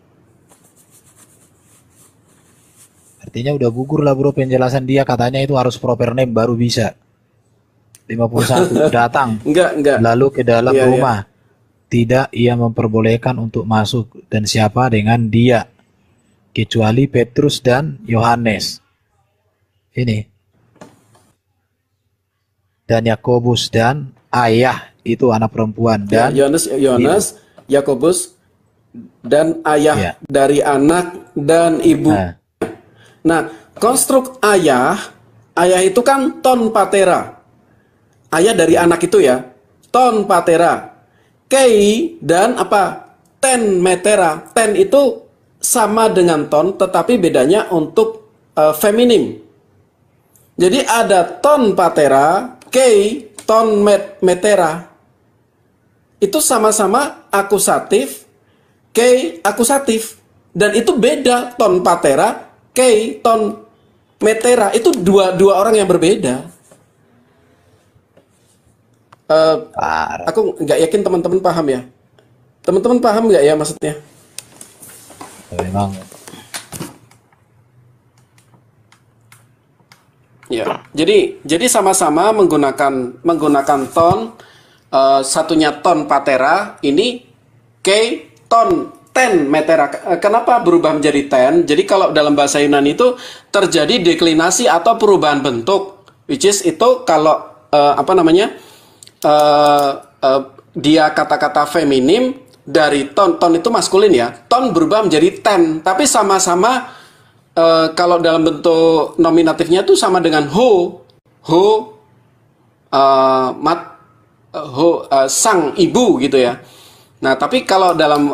[SPEAKER 2] Artinya udah gugur lah bro penjelasan dia, katanya itu harus proper name baru bisa. 51 datang.
[SPEAKER 1] Enggak.
[SPEAKER 2] Lalu ke dalam
[SPEAKER 1] Iya,
[SPEAKER 2] rumah. Tidak ia memperbolehkan untuk masuk, dan siapa dengan dia kecuali Petrus dan Yohanes. Ini. Dan Yakobus dan ayah itu anak perempuan dan
[SPEAKER 1] Yohanes, Yakobus dan ayah dari anak dan ibu. Nah, konstruk ayah itu kan ton patera. Ayah dari anak itu ya, ton patera. Kei dan ten metera. Ten itu sama dengan ton, tetapi bedanya untuk feminim. Jadi ada ton patera, kei, ton metera. Itu sama-sama akusatif, kei akusatif. Dan itu beda, ton patera, kei, ton metera. Itu dua orang yang berbeda. Aku nggak yakin teman-teman paham ya. Teman-teman paham nggak ya maksudnya?
[SPEAKER 2] Memang.
[SPEAKER 1] Ya, jadi sama-sama menggunakan ton, satunya ton patera, ini kei, ton, ten metera. Kenapa berubah menjadi ten? Jadi kalau dalam bahasa Yunani itu terjadi deklinasi atau perubahan bentuk, which is itu kalau dia kata-kata feminim dari ton itu maskulin ya, ton berubah menjadi ten, tapi sama-sama kalau dalam bentuk nominatifnya itu sama dengan sang ibu gitu ya. Nah, tapi kalau dalam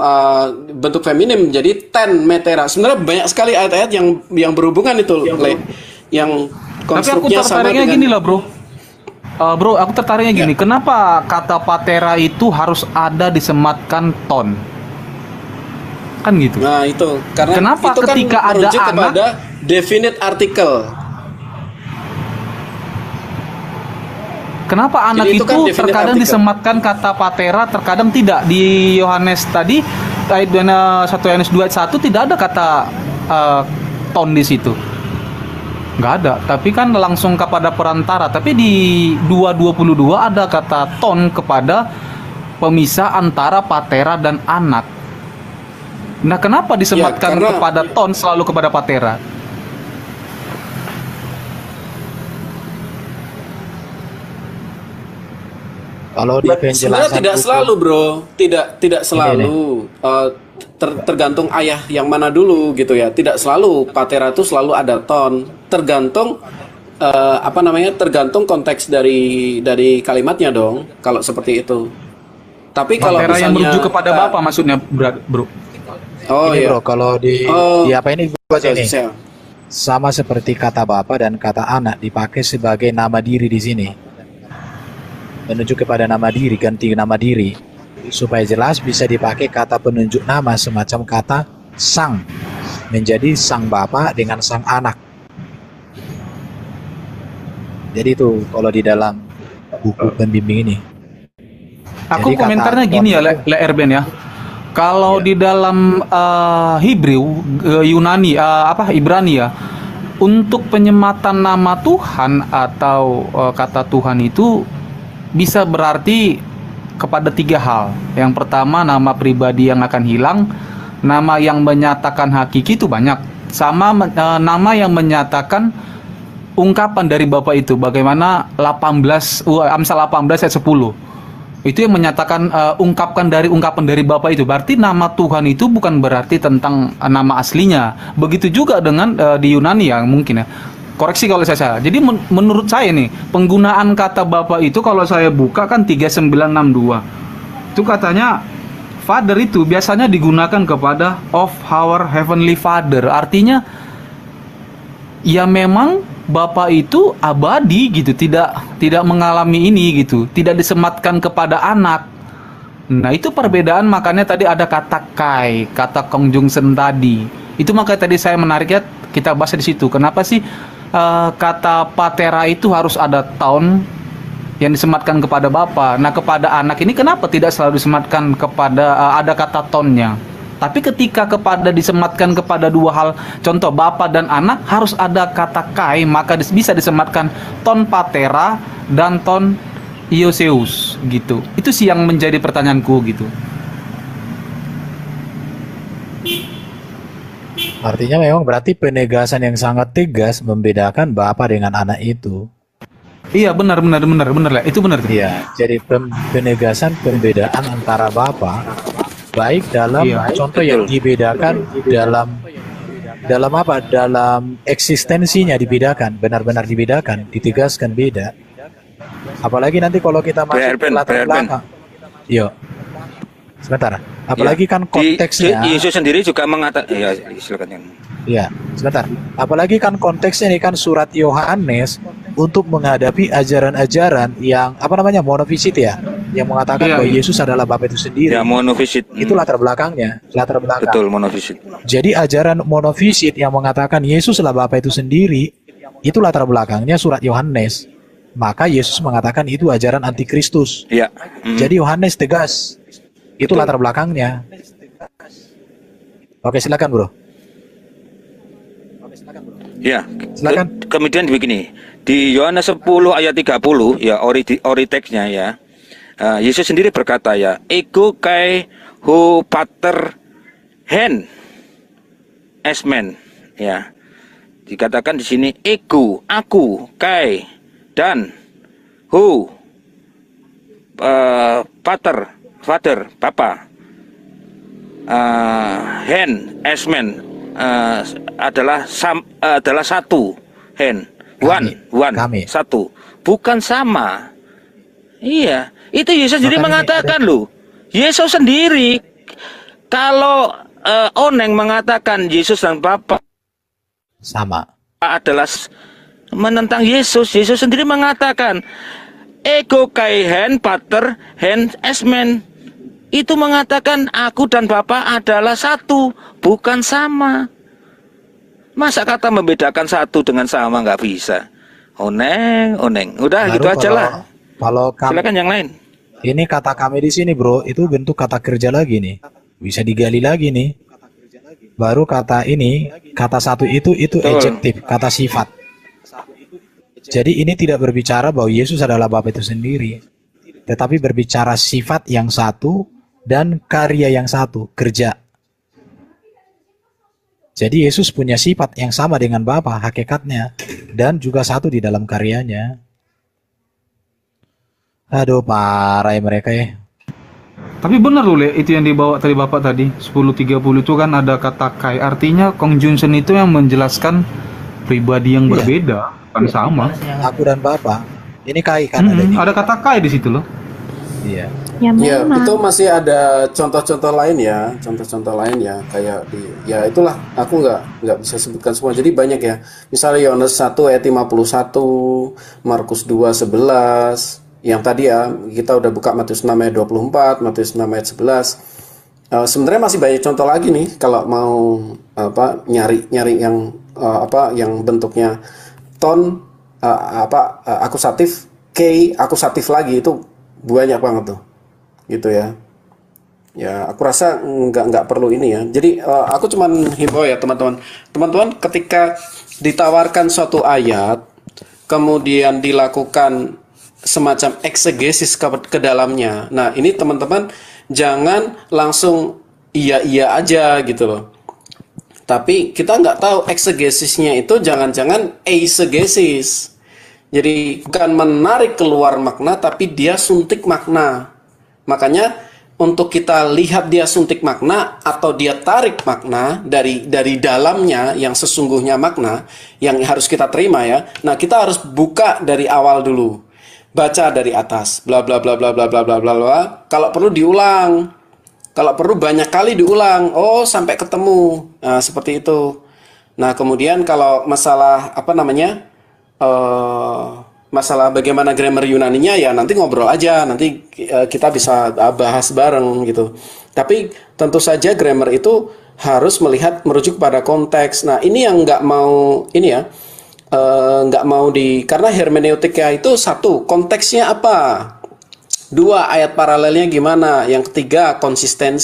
[SPEAKER 1] bentuk feminim jadi ten metera. Sebenarnya banyak sekali ayat-ayat yang berhubungan itu, yang konstruknya sama dengan.
[SPEAKER 7] Tapi aku tertariknya gini lah, bro. Bro, aku tertariknya gini. Kenapa kata patera itu harus ada disematkan ton? Kan gitu.
[SPEAKER 1] Nah, itu karena
[SPEAKER 7] kenapa
[SPEAKER 1] itu kan
[SPEAKER 7] ketika ada
[SPEAKER 1] merujuk
[SPEAKER 7] anak
[SPEAKER 1] kepada definite article.
[SPEAKER 7] Kenapa anak
[SPEAKER 1] Jadi
[SPEAKER 7] itu
[SPEAKER 1] kan definite
[SPEAKER 7] terkadang
[SPEAKER 1] article.
[SPEAKER 7] disematkan kata patera, terkadang tidak? Di Yohanes tadi ayat 1 Yohanes 2:1 tidak ada kata ton di situ. Nggak ada, tapi kan langsung kepada perantara. Tapi di 2:22 ada kata ton kepada pemisah antara patera dan anak. Nah, kenapa disematkan
[SPEAKER 1] karena-
[SPEAKER 7] kepada ton selalu kepada patera?
[SPEAKER 2] Kalau di
[SPEAKER 1] Sebenarnya
[SPEAKER 2] penjelasan
[SPEAKER 1] tidak
[SPEAKER 2] hukum-
[SPEAKER 1] selalu, bro. Tidak selalu. Tergantung ayah yang mana dulu gitu ya. Tidak selalu patera itu selalu ada ton. Tergantung tergantung konteks dari kalimatnya dong. Kalau seperti itu. Tapi kalau
[SPEAKER 7] Patera yang
[SPEAKER 1] misalnya
[SPEAKER 7] merujuk kepada Bapa maksudnya, bro.
[SPEAKER 1] Oh
[SPEAKER 2] ini
[SPEAKER 1] iya.
[SPEAKER 2] bro, kalau di apa ini buat ini
[SPEAKER 1] Saya-
[SPEAKER 2] sama seperti kata Bapa dan kata anak dipakai sebagai nama diri di sini. Menunjuk kepada nama diri, ganti nama diri. Supaya jelas bisa dipakai kata penunjuk nama semacam kata sang. Menjadi sang Bapa dengan sang anak. Jadi itu kalau di dalam buku pembimbing ini.
[SPEAKER 7] Aku
[SPEAKER 2] Jadi
[SPEAKER 7] komentarnya
[SPEAKER 2] kata
[SPEAKER 7] gini ya,
[SPEAKER 2] ton itu
[SPEAKER 7] Erben ya. Kalau
[SPEAKER 2] ya.
[SPEAKER 7] di dalam Hebrew, Yunani, Ibrani ya, untuk penyematan nama Tuhan atau kata Tuhan itu bisa berarti kepada tiga hal. Yang pertama, nama pribadi yang akan hilang, nama yang menyatakan hakiki itu banyak, sama nama yang menyatakan ungkapan dari Bapa itu. Bagaimana 18 Amsal 18 ayat 10. Itu yang menyatakan ungkapan dari Bapa itu. Berarti nama Tuhan itu bukan berarti tentang nama aslinya. Begitu juga dengan di Yunani ya mungkin ya. Koreksi kalau saya salah. Jadi menurut saya nih, penggunaan kata Bapa itu kalau saya buka kan 3962. Itu katanya Father itu biasanya digunakan kepada of our heavenly Father. Artinya ya memang Bapa itu abadi gitu, tidak mengalami ini gitu, tidak disematkan kepada anak. Nah, itu perbedaan, makanya tadi ada kata kai, kata conjunction tadi. Itu makanya tadi saya menariknya kita bahas di situ. Kenapa sih kata patera itu harus ada ton yang disematkan kepada Bapa. Nah, kepada anak ini kenapa tidak selalu disematkan kepada ada kata tonnya? Tapi ketika kepada disematkan kepada dua hal, contoh Bapa dan anak, harus ada kata kai, maka bisa disematkan ton patera dan ton Ioseus gitu. Itu sih yang menjadi pertanyaanku gitu.
[SPEAKER 2] artinya memang berarti penegasan yang sangat tegas membedakan Bapa dengan anak itu.
[SPEAKER 7] Iya, benar lah. Itu benar tuh.
[SPEAKER 2] Iya, jadi penegasan pembedaan antara Bapa baik dalam
[SPEAKER 7] Iya.
[SPEAKER 2] contoh yang dibedakan dalam apa? Dalam eksistensinya dibedakan, benar-benar dibedakan, ditegaskan beda. Apalagi nanti kalau kita masuk ke latar belakang. Yo. Sebentar. Apalagi kan konteksnya.
[SPEAKER 6] Yesus sendiri juga mengatakan, ya silakan yang.
[SPEAKER 2] Ya, sebentar. Apalagi kan konteksnya ini kan surat Yohanes untuk menghadapi ajaran-ajaran yang apa namanya monofisit ya, yang mengatakan
[SPEAKER 7] Iya,
[SPEAKER 2] bahwa
[SPEAKER 7] iya.
[SPEAKER 2] Yesus adalah Bapa itu sendiri.
[SPEAKER 6] Ya monofisit.
[SPEAKER 2] Itu latar belakangnya, latar belakang.
[SPEAKER 6] Betul, monofisit.
[SPEAKER 2] Jadi ajaran monofisit yang mengatakan Yesus adalah Bapa itu sendiri, itu latar belakangnya surat Yohanes. Maka Yesus mengatakan itu ajaran antikristus.
[SPEAKER 6] Ya.
[SPEAKER 2] Jadi Yohanes tegas. Itu latar belakangnya. Oke, silakan, Bro.
[SPEAKER 6] Ya.
[SPEAKER 2] Silakan.
[SPEAKER 6] Kemudian begini, di Yohanes 10 ayat 30 ya ori teksnya ya. Yesus sendiri berkata ya, ego kai ho pater hen esmen ya. Dikatakan di sini ego, aku, kai dan ho pater, father, Bapa. Hen esmen adalah satu, hen one
[SPEAKER 2] Kami.
[SPEAKER 6] satu, bukan sama. Iya, itu Yesus sendiri
[SPEAKER 2] Makanya
[SPEAKER 6] mengatakan loh. Yesus sendiri kalau Oneng mengatakan Yesus dan Bapa
[SPEAKER 2] Sama.
[SPEAKER 6] adalah menentang Yesus. Yesus sendiri mengatakan ego kai hen pater hen esmen. Itu mengatakan aku dan Bapa adalah satu, bukan sama. Masa kata membedakan satu dengan sama nggak bisa. Oneng. Udah
[SPEAKER 2] Baru
[SPEAKER 6] gitu aja lah.
[SPEAKER 2] Kalau
[SPEAKER 6] Silakan yang lain.
[SPEAKER 2] ini kata kami di sini, Bro, itu bentuk kata kerja lagi nih. Bisa digali lagi nih. Baru kata ini, kata satu itu
[SPEAKER 6] Betul.
[SPEAKER 2] adjektif, kata sifat. Jadi ini tidak berbicara bahwa Yesus adalah Bapa itu sendiri, tetapi berbicara sifat yang satu dan karya yang satu, kerja. Jadi Yesus punya sifat yang sama dengan Bapa hakikatnya dan juga satu di dalam karyanya. Aduh, parah ya mereka ya.
[SPEAKER 7] Tapi benar loh, Le, itu yang dibawa tadi Bapak tadi 1030 itu kan ada kata kai. Artinya conjunction itu yang menjelaskan pribadi yang
[SPEAKER 2] Iya.
[SPEAKER 7] berbeda, kan sama.
[SPEAKER 2] Aku dan Bapa. Ini kai kan ada di.
[SPEAKER 7] Ada kata kai di situ loh.
[SPEAKER 2] Iya.
[SPEAKER 5] Ya
[SPEAKER 1] Ya,
[SPEAKER 5] memang.
[SPEAKER 1] itu masih ada contoh-contoh lain ya, contoh-contoh lain ya, kayak ya itulah, aku nggak bisa sebutkan semua. Jadi banyak ya. Misalnya Yohanes 1 ayat 51, Markus 2:11, yang tadi ya kita udah buka Matius 6 ayat 24, Matius 6 ayat 11. Sebenarnya masih banyak contoh lagi nih kalau mau nyari yang yang bentuknya ton akusatif, k akusatif lagi itu banyak banget tuh. gitu ya. Ya, aku rasa nggak perlu ini ya. Jadi aku cuman himbau ya teman-teman. Teman-teman ketika ditawarkan suatu ayat, kemudian dilakukan semacam eksegesis ke dalamnya. Nah, ini teman-teman jangan langsung iya aja gitu loh. Tapi kita nggak tahu eksegesisnya itu jangan-jangan eisegesis. Jadi bukan menarik keluar makna, tapi dia suntik makna. Makanya untuk kita lihat dia suntik makna atau dia tarik makna dari dalamnya yang sesungguhnya makna yang harus kita terima ya. Nah, kita harus buka dari awal dulu. Baca dari atas, bla bla bla bla bla bla bla bla bla. Kalau perlu diulang. Kalau perlu banyak kali diulang. Oh, sampai ketemu. Nah, seperti itu. Nah, kemudian kalau masalah apa namanya? Masalah bagaimana grammar Yunaninya ya nanti ngobrol aja, nanti kita bisa bahas bareng gitu. Tapi tentu saja grammar itu harus merujuk pada konteks. Nah, ini yang nggak mau ini ya, nggak mau karena hermeneutika itu satu, konteksnya apa? Dua, ayat paralelnya gimana? Yang ketiga, konsisten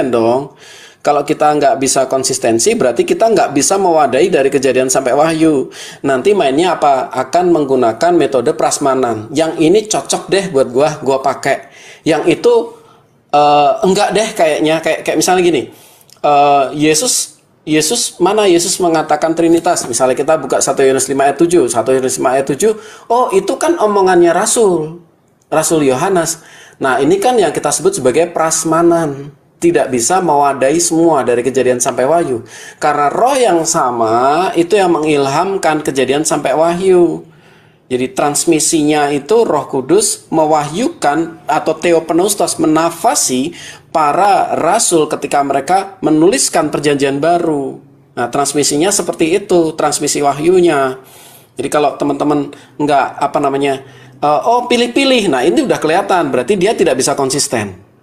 [SPEAKER 1] dong. Kalau kita nggak bisa konsistensi, berarti kita nggak bisa mewadahi dari Kejadian sampai Wahyu. Nanti mainnya apa? Akan menggunakan metode prasmanan. Yang ini cocok deh buat gua pakai. Yang itu enggak deh kayaknya. Kayak misalnya gini, Yesus mana Yesus mengatakan Trinitas? Misalnya kita buka 1 Yohanes 5 ayat 7. 1 Yohanes 5 ayat 7, oh itu kan omongannya Rasul Yohanes. Nah, ini kan yang kita sebut sebagai prasmanan. Tidak bisa mewadahi semua dari Kejadian sampai Wahyu. Karena roh yang sama itu yang mengilhamkan Kejadian sampai Wahyu. Jadi transmisinya itu Roh Kudus mewahyukan atau theopneustos, menafasi para rasul ketika mereka menuliskan perjanjian baru. Nah, transmisinya seperti itu, transmisi wahyunya. Jadi kalau teman-teman nggak pilih-pilih, nah ini udah kelihatan, berarti dia tidak bisa konsisten.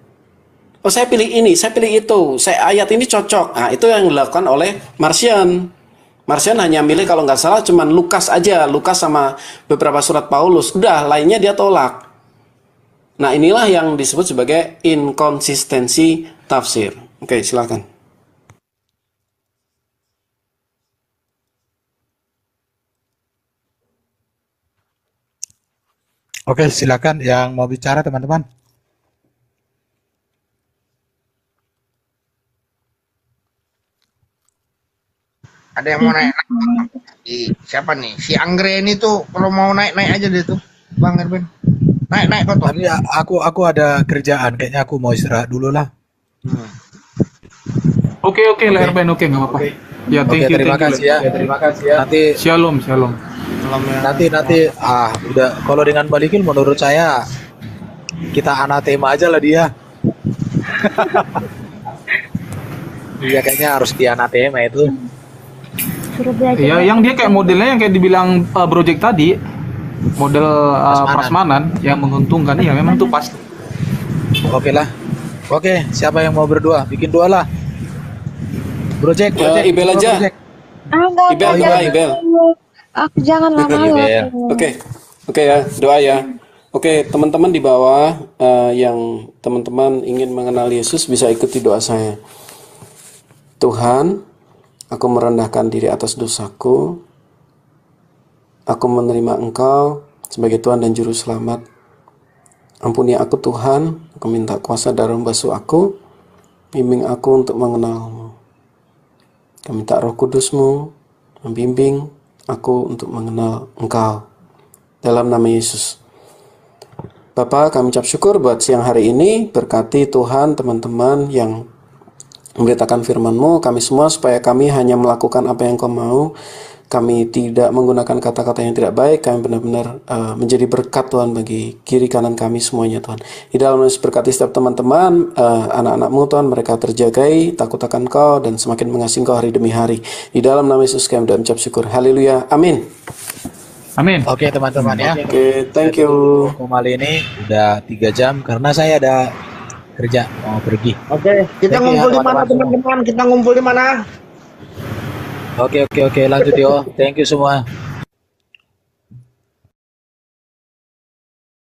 [SPEAKER 1] Oh, saya pilih ini, saya pilih itu, ayat ini cocok. Nah, itu yang dilakukan oleh Marcion. Marcion hanya milih kalau nggak salah cuman Lukas aja, Lukas sama beberapa surat Paulus. Udah, lainnya dia tolak. Nah, inilah yang disebut sebagai inkonsistensi tafsir. Oke, silakan.
[SPEAKER 2] Oke, silakan yang mau bicara teman-teman.
[SPEAKER 4] Ada yang mau naik? Siapa nih? Si Anggren itu kalau mau naik aja deh tuh, Bang Erben. Naik kok.
[SPEAKER 2] Tapi aku ada kerjaan, kayaknya aku mau istirahat dulu lah.
[SPEAKER 7] Oke lah Erben, oke nggak apa-apa. Ya, thank you,
[SPEAKER 2] terima kasih ya. Nanti
[SPEAKER 7] Shalom.
[SPEAKER 2] nanti udah kalau dengan Balikil menurut saya kita anatema aja lah dia. Iya, kayaknya harus dianatema itu.
[SPEAKER 7] Iya, yang dia kayak modelnya yang kayak dibilang project tadi, model prasmanan yang menguntungkan, ya memang tuh pasti.
[SPEAKER 2] Oke lah. Oke, siapa yang mau berdua? Bikin dua lah. Project.
[SPEAKER 1] Ibel aja. Ibel.
[SPEAKER 5] Aku jangan lama-lama.
[SPEAKER 1] Oke ya, doa ya. Oke, teman-teman di bawah yang teman-teman ingin mengenal Yesus bisa ikuti doa saya. Tuhan, aku merendahkan diri atas dosaku. Aku menerima Engkau sebagai Tuhan dan Juru Selamat. Ampuni aku Tuhan, aku minta kuasa darah basuh aku. Bimbing aku untuk mengenal-Mu. Aku minta Roh Kudus-Mu membimbing aku untuk mengenal Engkau. Dalam nama Yesus. Bapa, kami ucap syukur buat siang hari ini. Berkati Tuhan teman-teman yang memberitakan firman-Mu, kami semua supaya kami hanya melakukan apa yang Kau mau. Kami tidak menggunakan kata-kata yang tidak baik. Kami benar-benar menjadi berkat Tuhan bagi kiri kanan kami semuanya Tuhan. Di dalam Yesus berkati setiap teman-teman, anak-anak-Mu Tuhan, mereka terjagai, takut akan Kau dan semakin mengasihi Kau hari demi hari. Di dalam nama Yesus kami mengucap syukur. Haleluya. Amin.
[SPEAKER 7] Amin.
[SPEAKER 2] Oke teman-teman ya.
[SPEAKER 1] Oke, thank you.
[SPEAKER 2] Kembali ini udah 3 jam karena saya ada kerja mau pergi.
[SPEAKER 4] Oke, kita ngumpul di mana teman-teman? Kita ngumpul di mana?
[SPEAKER 2] Oke, lanjut yo. Thank you semua.